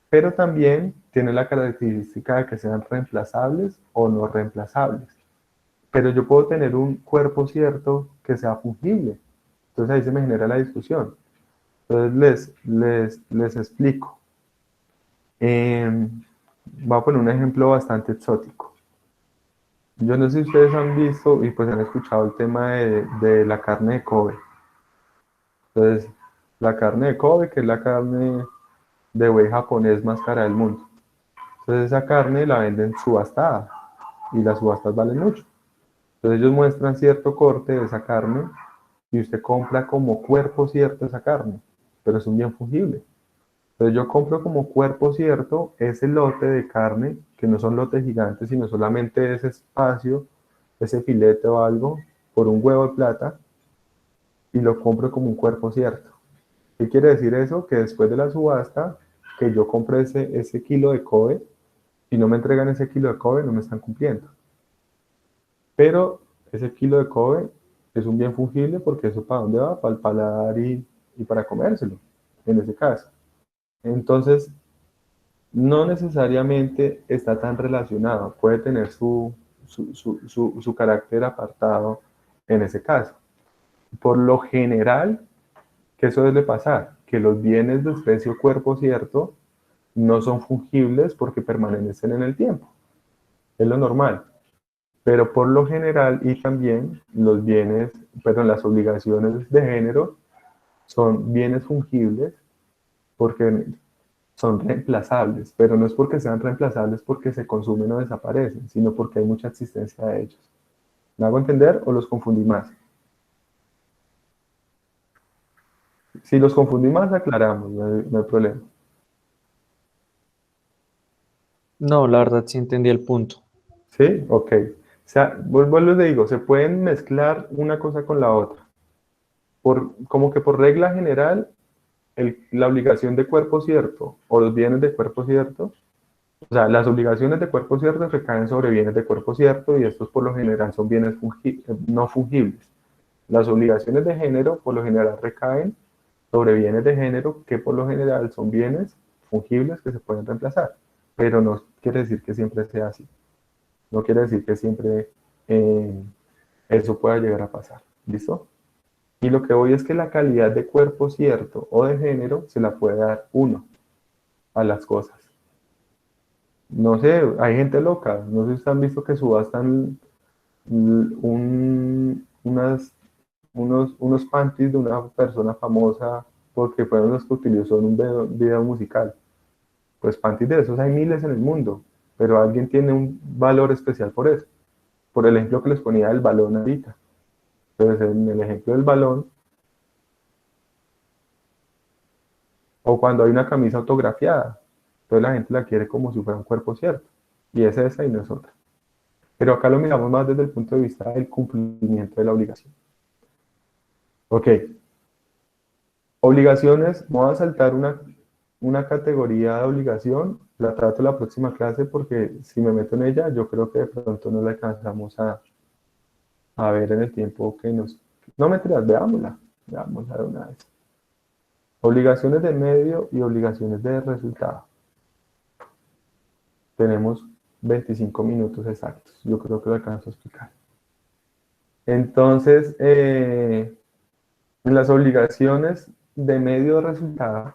pero también tienen la característica de que sean reemplazables o no reemplazables. Pero yo puedo tener un cuerpo cierto que sea fungible, entonces ahí se me genera la discusión. Entonces les explico. Voy a poner un ejemplo bastante exótico. Yo no sé si ustedes han visto y pues han escuchado el tema de la carne de Kobe. Entonces, la carne de Kobe, que es la carne de buey japonés más cara del mundo. Entonces, esa carne la venden subastada y las subastas valen mucho. Entonces, ellos muestran cierto corte de esa carne y usted compra como cuerpo cierto esa carne, pero es un bien fungible. Entonces yo compro como cuerpo cierto ese lote de carne, que no son lotes gigantes, sino solamente ese espacio, ese filete o algo, por un huevo de plata, y lo compro como un cuerpo cierto. ¿Qué quiere decir eso? Que después de la subasta, que yo compre ese kilo de Kobe, si no me entregan ese kilo de Kobe, no me están cumpliendo. Pero ese kilo de Kobe es un bien fungible porque eso ¿para dónde va? Para el paladar y para comérselo, en ese caso. Entonces, no necesariamente está tan relacionado, puede tener su carácter apartado en ese caso. Por lo general, ¿qué suele pasar? Que los bienes de especie o cuerpo cierto no son fungibles porque permanecen en el tiempo. Es lo normal. Pero por lo general y también los bienes, perdón, las obligaciones de género son bienes fungibles porque son reemplazables, pero no es porque sean reemplazables porque se consumen o desaparecen, sino porque hay mucha existencia de ellos. ¿Me hago entender o los confundí más? Si los confundí más, aclaramos, no hay problema. No, la verdad sí entendí el punto. ¿Sí? Ok. O sea, vuelvo les digo, se pueden mezclar una cosa con la otra. Como que por regla general, la obligación de cuerpo cierto o los bienes de cuerpo cierto, o sea, las obligaciones de cuerpo cierto recaen sobre bienes de cuerpo cierto y estos por lo general son bienes no fungibles. Las obligaciones de género por lo general recaen sobre bienes de género que por lo general son bienes fungibles que se pueden reemplazar, pero no quiere decir que siempre sea así. No quiere decir que siempre eso pueda llegar a pasar. ¿Listo? Y lo que voy es que la calidad de cuerpo cierto o de género se la puede dar uno a las cosas. No sé, hay gente loca. No sé si ustedes han visto que subastan unos panties de una persona famosa porque fueron los que utilizó en un video musical. Pues panties de esos hay miles en el mundo, pero alguien tiene un valor especial por eso. Por el ejemplo que les ponía del balón ahorita. Entonces, en el ejemplo del balón, o cuando hay una camisa autografiada, entonces la gente la quiere como si fuera un cuerpo cierto. Y es esa y no es otra. Pero acá lo miramos más desde el punto de vista del cumplimiento de la obligación. Ok. Obligaciones. Voy a saltar una categoría de obligación. La trato la próxima clase porque si me meto en ella, yo creo que de pronto no la alcanzamos a ver en el tiempo que nos... No me creas, veámosla de una vez. Obligaciones de medio y obligaciones de resultado. Tenemos 25 minutos exactos. Yo creo que lo alcanzo a explicar. Entonces, en las obligaciones de medio de resultado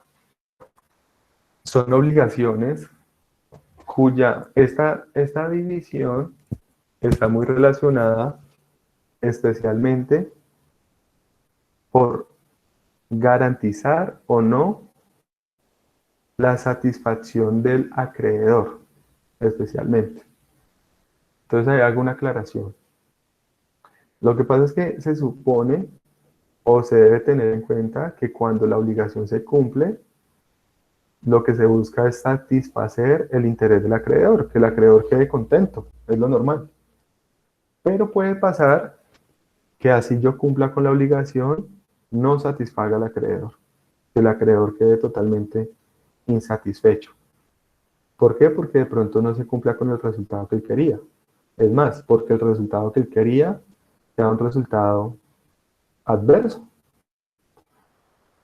son obligaciones cuya esta división está muy relacionada especialmente por garantizar o no la satisfacción del acreedor, especialmente. Entonces ahí hago una aclaración. Lo que pasa es que se supone o se debe tener en cuenta que cuando la obligación se cumple, lo que se busca es satisfacer el interés del acreedor, que el acreedor quede contento, es lo normal. Pero puede pasar que así yo cumpla con la obligación, no satisfaga al acreedor, que el acreedor quede totalmente insatisfecho. ¿Por qué? Porque de pronto no se cumpla con el resultado que él quería. Es más, porque el resultado que él quería sea un resultado adverso.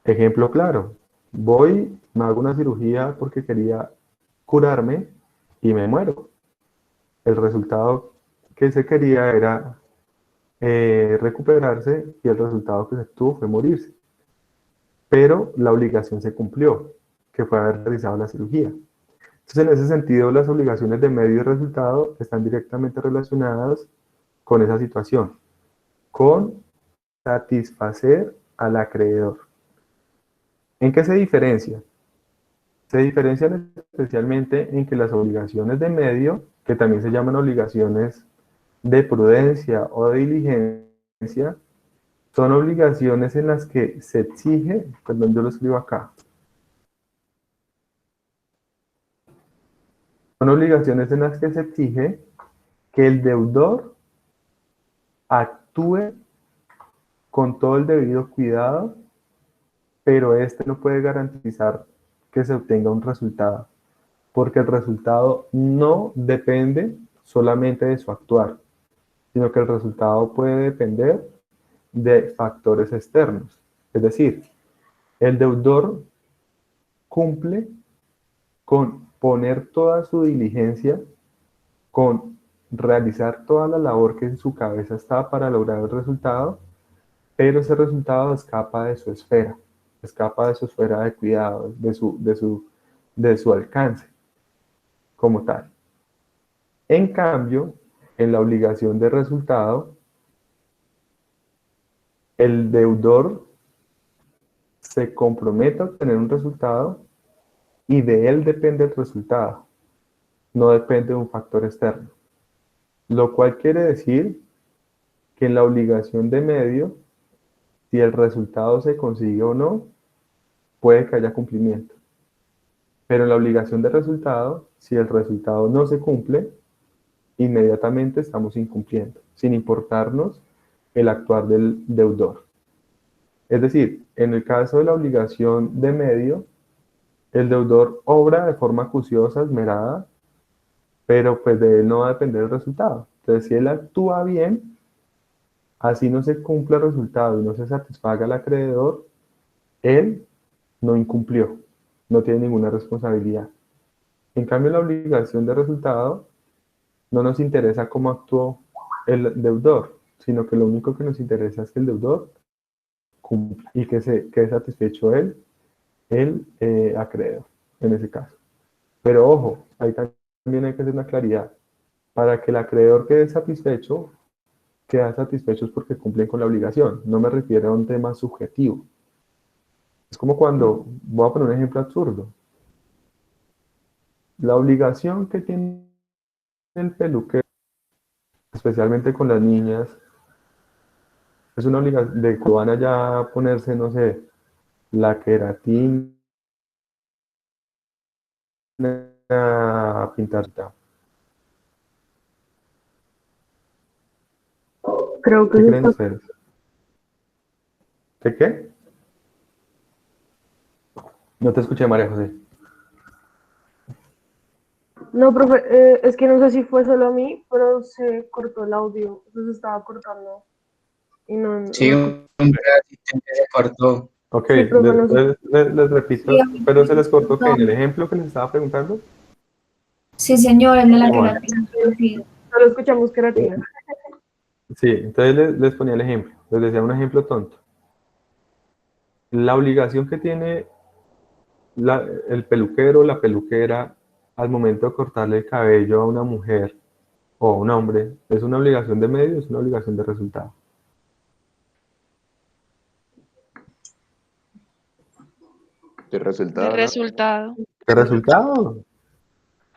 Ejemplo claro, me hago una cirugía porque quería curarme y me muero. El resultado que se quería era recuperarse y el resultado que se tuvo fue morirse. Pero la obligación se cumplió, que fue haber realizado la cirugía. Entonces, en ese sentido, las obligaciones de medio y resultado están directamente relacionadas con esa situación, con satisfacer al acreedor. ¿En qué se diferencia? Se diferencian especialmente en que las obligaciones de medio, que también se llaman obligaciones de prudencia o de diligencia, Son obligaciones en las que se exige, perdón, yo lo escribo acá. Son obligaciones en las que se exige que el deudor actúe con todo el debido cuidado, pero este no puede garantizar que se obtenga un resultado, porque el resultado no depende solamente de su actuar, sino que el resultado puede depender de factores externos. Es decir, el deudor cumple con poner toda su diligencia, con realizar toda la labor que en su cabeza está para lograr el resultado, pero ese resultado escapa de su esfera de cuidado, de su alcance como tal. En cambio, en la obligación de resultado, el deudor se compromete a obtener un resultado y de él depende el resultado, no depende de un factor externo. Lo cual quiere decir que en la obligación de medio, si el resultado se consigue o no, puede que haya cumplimiento. Pero en la obligación de resultado, si el resultado no se cumple, inmediatamente estamos incumpliendo, sin importarnos el actuar del deudor. Es decir, en el caso de la obligación de medio, el deudor obra de forma acuciosa, esmerada, pero pues de él no va a depender el resultado. Entonces, si él actúa bien, así no se cumple el resultado y no se satisfaga al acreedor, él no incumplió, no tiene ninguna responsabilidad. En cambio, la obligación de resultado no nos interesa cómo actuó el deudor, sino que lo único que nos interesa es que el deudor cumpla y que quede satisfecho el acreedor, en ese caso. Pero ojo, ahí también hay que hacer una claridad. Para que el acreedor quede satisfecho, queda satisfecho es porque cumplen con la obligación. No me refiero a un tema subjetivo. Es como cuando, voy a poner un ejemplo absurdo. La obligación que tiene el peluquero, especialmente con las niñas, es una obligación de que van allá a ponerse, no sé, la queratina, a pintar. Creo que ¿Qué se creen está... ustedes? ¿Qué qué? No te escuché, María José. No, profe, es que no sé si fue solo a mí, pero se cortó el audio, se estaba cortando y Sí, no escuché. un pedacito que se cortó. Ok, Sí, profe, no sé. les Sí, repito, a mí pero se les cortó que no. en el ejemplo que les estaba preguntando. Sí, señor, el de la ¿Cómo van? queratina. Sí. Solo escuchamos queratina. Sí, entonces les ponía el ejemplo, les decía un ejemplo tonto. La obligación que tiene el peluquero o la peluquera al momento de cortarle el cabello a una mujer o a un hombre, ¿es una obligación de medio o es una obligación de resultado? De De resultado, ¿no? resultado. ¿Qué resultado?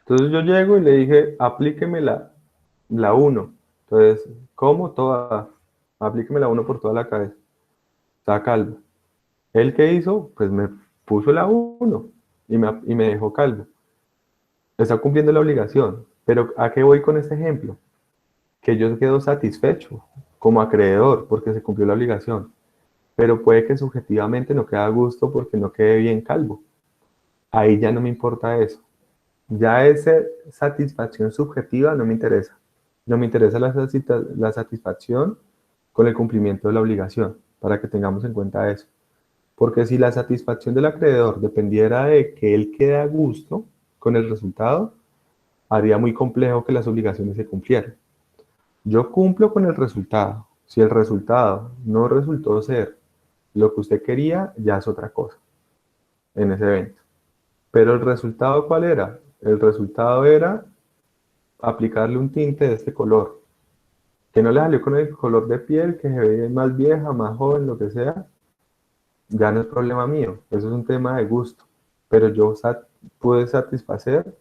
Entonces yo llego y le dije, aplíqueme la 1. Entonces, ¿cómo? Toda. Aplíqueme la 1 por toda la cabeza. Está calvo. ¿Él qué hizo? Pues me puso la 1 y me dejó calvo. Está cumpliendo la obligación. Pero ¿a qué voy con este ejemplo? Que yo quedo satisfecho como acreedor porque se cumplió la obligación. Pero puede que subjetivamente no quede a gusto porque no quede bien calvo. Ahí ya no me importa eso. Ya esa satisfacción subjetiva no me interesa. No me interesa la satisfacción con el cumplimiento de la obligación, para que tengamos en cuenta eso. Porque si la satisfacción del acreedor dependiera de que él quede a gusto con el resultado, haría muy complejo que las obligaciones se cumplieran. Yo cumplo con el resultado. Si el resultado no resultó ser lo que usted quería, ya es otra cosa en ese evento. Pero el resultado, ¿cuál era? El resultado era aplicarle un tinte de este color, que no le salió con el color de piel, que se ve más vieja, más joven, lo que sea, ya no es problema mío, eso es un tema de gusto, pero yo pude satisfacer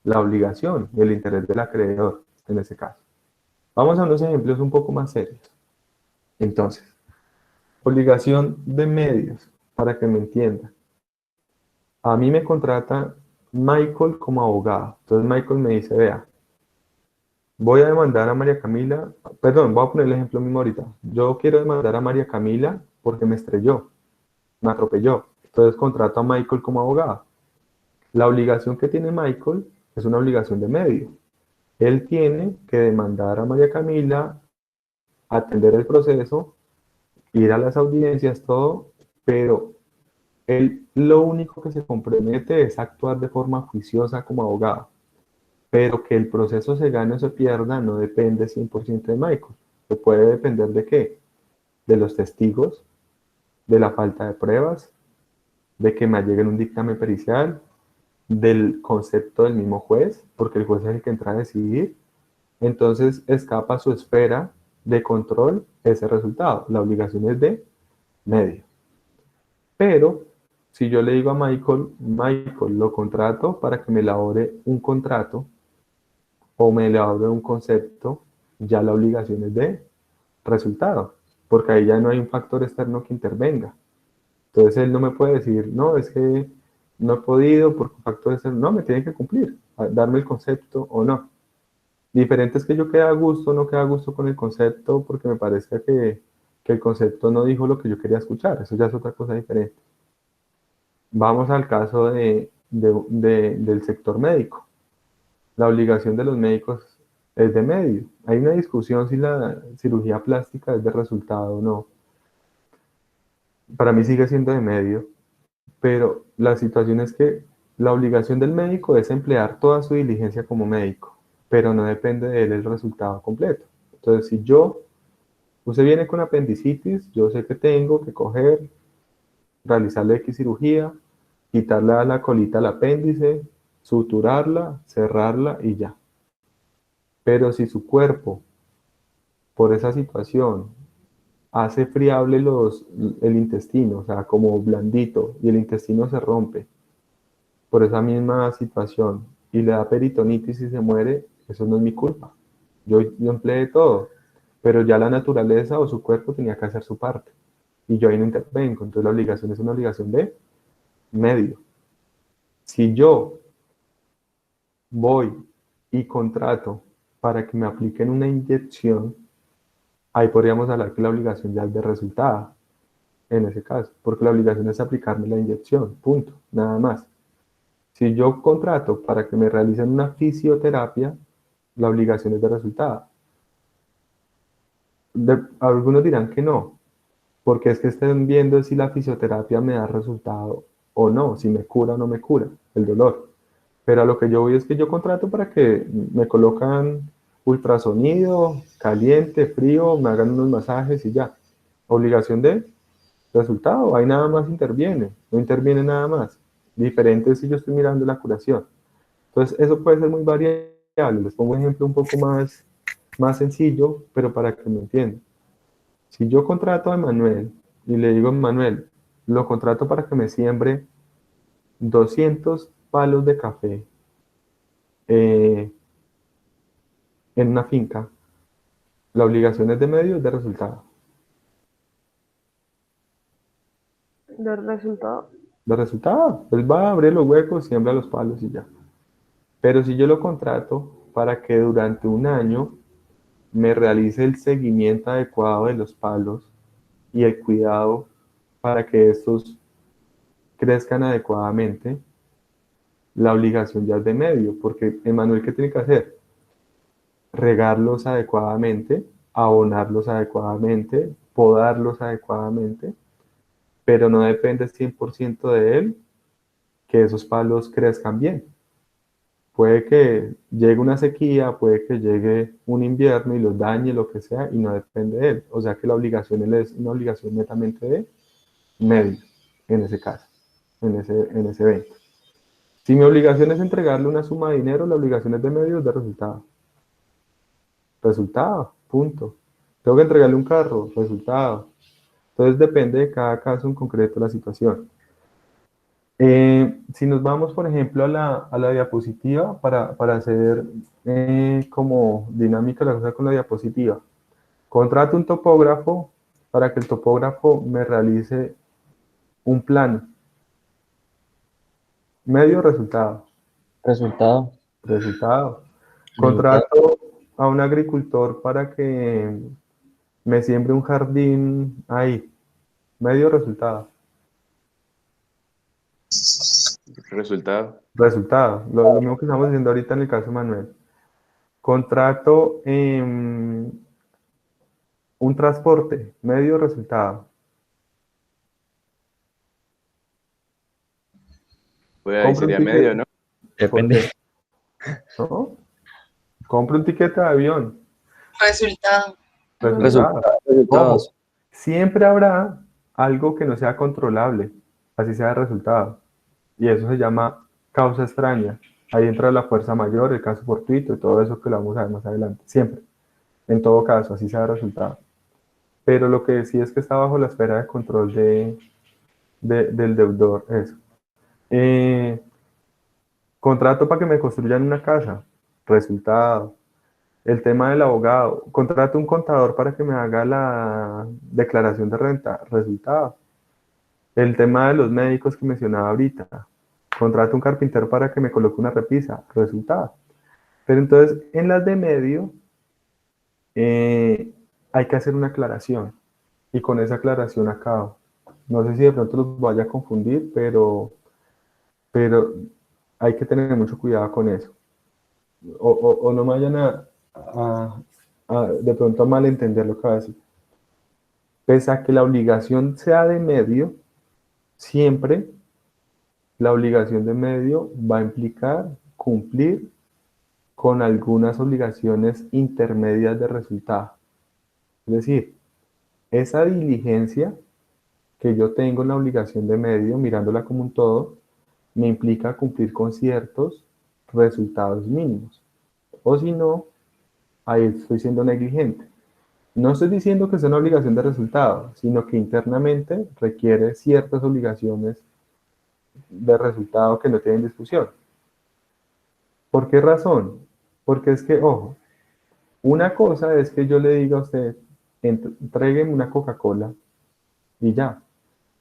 la obligación y el interés del acreedor en ese caso. Vamos a unos ejemplos un poco más serios. Entonces, Obligación de medios, para que me entienda. A mí me contrata Michael como abogado. Entonces Michael me dice, vea, voy a demandar a María Camila, perdón, voy a poner el ejemplo mismo ahorita. Yo quiero demandar a María Camila porque me estrelló, me atropelló. Entonces contrato a Michael como abogado. La obligación que tiene Michael es una obligación de medio. Él tiene que demandar a María Camila, atender el proceso, ir a las audiencias, todo, pero él lo único que se compromete es actuar de forma juiciosa como abogado. Pero que el proceso se gane o se pierda no depende 100% de Michael. ¿Se puede depender de qué? De los testigos, de la falta de pruebas, de que me lleguen un dictamen pericial, del concepto del mismo juez, porque el juez es el que entra a decidir. Entonces escapa a su esfera de control ese resultado. La obligación es de medio. Pero si yo le digo a Michael, lo contrato para que me elabore un contrato o me elabore un concepto, ya la obligación es de resultado, porque ahí ya no hay un factor externo que intervenga. Entonces él no me puede decir, no, es que no he podido porque un factor externo, no, me tiene que cumplir, darme el concepto o no. Diferente es que yo quede a gusto o no quede a gusto con el concepto porque me parece que el concepto no dijo lo que yo quería escuchar, eso ya es otra cosa diferente. Vamos al caso del sector médico. La obligación de los médicos es de medio. Hay una discusión si la cirugía plástica es de resultado o no. Para mí sigue siendo de medio, pero la situación es que la obligación del médico es emplear toda su diligencia como médico, pero no depende de él el resultado completo. Entonces, si usted viene con apendicitis, yo sé que tengo que coger, realizarle X cirugía, quitarle a la colita al apéndice, suturarla, cerrarla y ya. Pero si su cuerpo, por esa situación, hace friable el intestino, o sea, como blandito, y el intestino se rompe por esa misma situación, y le da peritonitis y se muere, eso no es mi culpa. Yo empleé todo, pero ya la naturaleza o su cuerpo tenía que hacer su parte, y yo ahí no intervengo. Entonces la obligación es una obligación de medio. Si yo voy y contrato para que me apliquen una inyección, ahí podríamos hablar que la obligación ya es de resultado, en ese caso, porque la obligación es aplicarme la inyección, punto, nada más. Si yo contrato para que me realicen una fisioterapia, la obligación es de resultado. Algunos dirán que no, porque es que estén viendo si la fisioterapia me da resultado o no, si me cura o no me cura el dolor. Pero a lo que yo voy es que yo contrato para que me colocan ultrasonido, caliente, frío, me hagan unos masajes y ya. Obligación de resultado, ahí nada más interviene, no interviene nada más. Diferente si yo estoy mirando la curación. Entonces, eso puede ser muy variable. Les pongo un ejemplo un poco más sencillo, pero para que me entiendan. Si yo contrato a Manuel y le digo a Manuel, lo contrato para que me siembre 200 palos de café en una finca, la obligación es de medio, es de resultado. Del resultado. De resultado, él va a abrir los huecos, siembra los palos y ya. Pero si yo lo contrato para que durante un año me realice el seguimiento adecuado de los palos y el cuidado para que estos crezcan adecuadamente, la obligación ya es de medio, porque Emanuel, ¿qué tiene que hacer? Regarlos adecuadamente, abonarlos adecuadamente, podarlos adecuadamente, pero no depende 100% de él que esos palos crezcan bien. Puede que llegue una sequía, puede que llegue un invierno y los dañe, lo que sea, y no depende de él. O sea que la obligación es una obligación netamente de medio, en ese caso, en ese evento. Si mi obligación es entregarle una suma de dinero, la obligación es de medio, es de resultado. Resultado, punto. Tengo que entregarle un carro, resultado. Entonces depende de cada caso en concreto la situación. Si nos vamos, por ejemplo, a la diapositiva, para hacer como dinámica la cosa con la diapositiva. Contrato un topógrafo para que el topógrafo me realice un plano. Medio, resultado. Resultado. Resultado. Resultado. Contrato a un agricultor para que me siembre un jardín ahí. Medio, resultado. Resultado. Resultado. Lo mismo que estamos haciendo ahorita en el caso de Manuel. Contrato un transporte. Medio, resultado. Pues ahí Compro un sería medio, ticket. ¿no? ¿Por Depende. qué? ¿No? Compro un ticket de avión. Resultado. Resultado. Resultados. Ojo, siempre habrá algo que no sea controlable, así sea el resultado. Y eso se llama causa extraña. Ahí entra la fuerza mayor, el caso fortuito y todo eso que lo vamos a ver más adelante. Siempre. En todo caso, así sea el resultado. Pero lo que sí es que está bajo la esfera de control del deudor. Eso. Eh, Contrato para que me construyan una casa. Resultado. El tema del abogado. Contrato un contador para que me haga la declaración de renta. Resultado. El tema de los médicos que mencionaba ahorita. Contrato un carpintero para que me coloque una repisa. Resultado. Pero entonces, en las de medio, hay que hacer una aclaración. Y con esa aclaración acabo. No sé si de pronto los vaya a confundir, pero hay que tener mucho cuidado con eso. O no me vayan de pronto a malentender lo que va a decir. Pese a que la obligación sea de medio, siempre la obligación de medio va a implicar cumplir con algunas obligaciones intermedias de resultado. Es decir, esa diligencia que yo tengo en la obligación de medio, mirándola como un todo, me implica cumplir con ciertos resultados mínimos. O si no, ahí estoy siendo negligente. No estoy diciendo que sea una obligación de resultado, sino que internamente requiere ciertas obligaciones de resultado que no tienen discusión. ¿Por qué razón? Porque es que, ojo, una cosa es que yo le diga a usted, entrégueme una Coca-Cola y ya.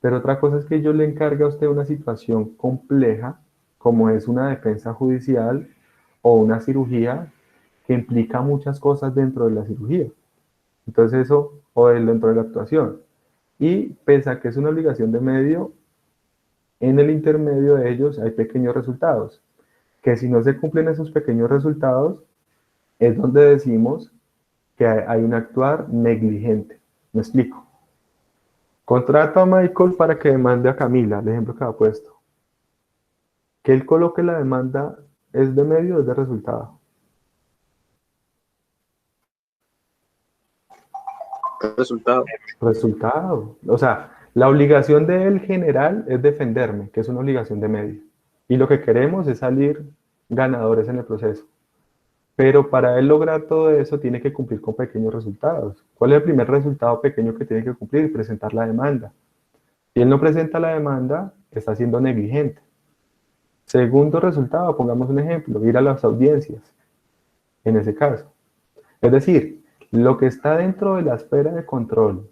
Pero otra cosa es que yo le encargue a usted una situación compleja, como es una defensa judicial o una cirugía que implica muchas cosas dentro de la cirugía. Entonces eso, o dentro de la actuación. Y pese a que es una obligación de medio, en el intermedio de ellos hay pequeños resultados, que si no se cumplen esos pequeños resultados, es donde decimos que hay un actuar negligente. ¿Me explico? Contrato a Michael para que demande a Camila, el ejemplo que ha puesto. Que él coloque la demanda, ¿es de medio o es de resultado? Resultado. Resultado. O sea, la obligación de él general es defenderme, que es una obligación de medio. Y lo que queremos es salir ganadores en el proceso. Pero para él lograr todo eso tiene que cumplir con pequeños resultados. ¿Cuál es el primer resultado pequeño que tiene que cumplir? Presentar la demanda. Si él no presenta la demanda, está siendo negligente. Segundo resultado, pongamos un ejemplo, ir a las audiencias, en ese caso. Es decir, lo que está dentro de la esfera de control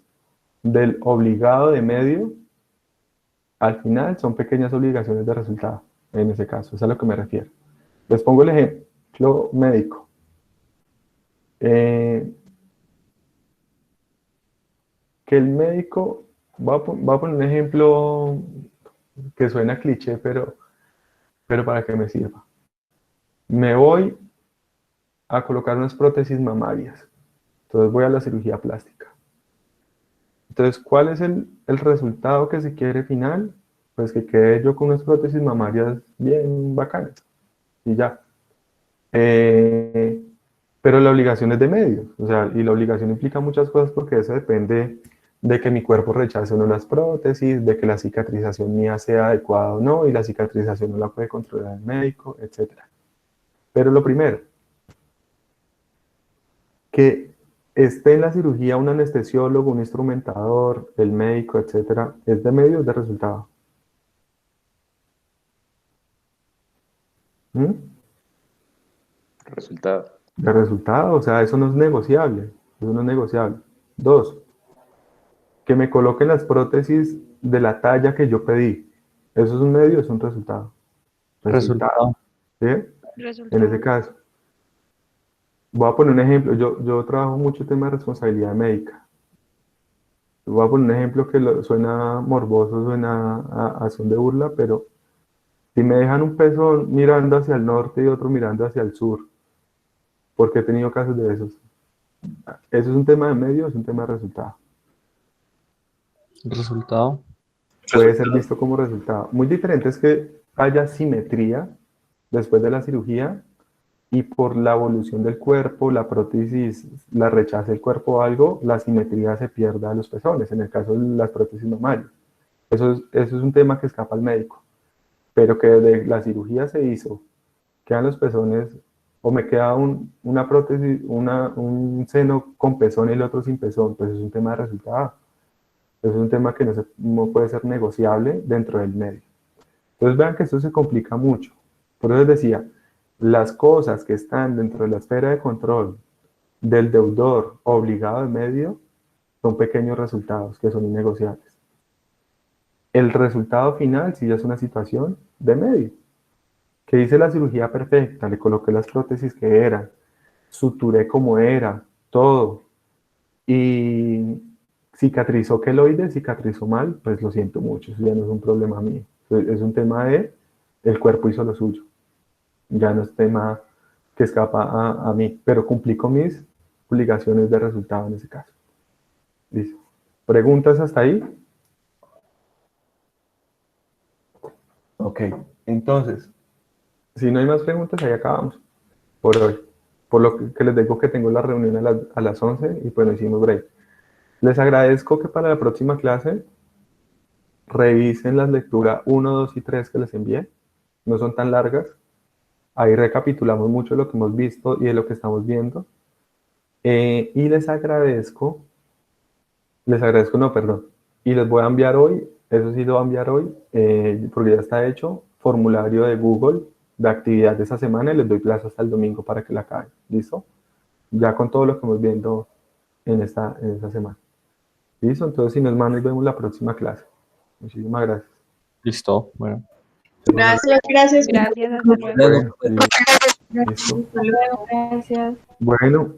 del obligado de medio, al final son pequeñas obligaciones de resultado, en ese caso, es a lo que me refiero. Les pongo el ejemplo médico. Que el médico, voy a poner un ejemplo que suena cliché, pero para que me sirva. Me voy a colocar unas prótesis mamarias, entonces voy a la cirugía plástica. Entonces, ¿cuál es el resultado que se quiere final? Pues que quede yo con unas prótesis mamarias bien bacanas y ya. Pero la obligación es de medios, o sea, y la obligación implica muchas cosas porque eso depende de que mi cuerpo rechace o no las prótesis, de que la cicatrización mía sea adecuada o no, y la cicatrización no la puede controlar el médico, etc. Pero lo primero, que esté en la cirugía un anestesiólogo, un instrumentador, el médico, etcétera, es de medios de resultado. ¿Mm? Resultado. De resultado, o sea, eso no es negociable. Eso no es negociable. Dos, que me coloquen las prótesis de la talla que yo pedí. ¿Eso es un medio o es un resultado? Resultado. ¿Sí? En ese caso. Voy a poner un ejemplo. Yo trabajo mucho el tema de responsabilidad médica. Voy a poner un ejemplo que suena morboso, suena a son de burla, pero si me dejan un pezón mirando hacia el norte y otro mirando hacia el sur, porque he tenido casos de esos. ¿Eso es un tema de medio o es un tema de resultado? Resultado. Puede ser visto como resultado. Muy diferente es que haya simetría después de la cirugía y por la evolución del cuerpo, la prótesis la rechace el cuerpo o algo, la simetría se pierda a los pezones, en el caso de las prótesis mamarias. Eso es un tema que escapa al médico, pero que desde la cirugía se hizo, quedan los pezones, o me queda una prótesis, un seno con pezón y el otro sin pezón, pues es un tema de resultado. Es un tema que no puede ser negociable dentro del medio. Entonces vean que esto se complica mucho. Por eso les decía, las cosas que están dentro de la esfera de control del deudor obligado de medio son pequeños resultados que son innegociables. El resultado final sí es una situación de medio. Que hice la cirugía perfecta, le coloqué las prótesis que eran, suturé como era, todo. Y cicatrizó queloide, cicatrizó mal, pues lo siento mucho, eso ya no es un problema mío. Es un tema de el cuerpo hizo lo suyo. Ya no es tema que escapa a mí, pero cumplí con mis obligaciones de resultado en ese caso. Listo. ¿Preguntas hasta ahí? Ok, entonces, si no hay más preguntas, ahí acabamos por hoy. Por lo que les digo que tengo la reunión a las 11 y pues no hicimos break. Les agradezco que para la próxima clase revisen las lecturas 1, 2 y 3 que les envié. No son tan largas. Ahí recapitulamos mucho de lo que hemos visto y de lo que estamos viendo. Y no, perdón. Y les voy a enviar hoy, eso sí lo voy a enviar hoy, porque ya está hecho, formulario de Google de actividad de esa semana y les doy plazo hasta el domingo para que la acaben. ¿Listo? Ya con todo lo que hemos viendo en esta semana. ¿Listo? Entonces, si nos mandan, nos vemos la próxima clase. Muchísimas gracias. Listo. Bueno. Gracias, gracias. Gracias, hasta luego. Bueno, listo. Hasta luego. Gracias. Bueno,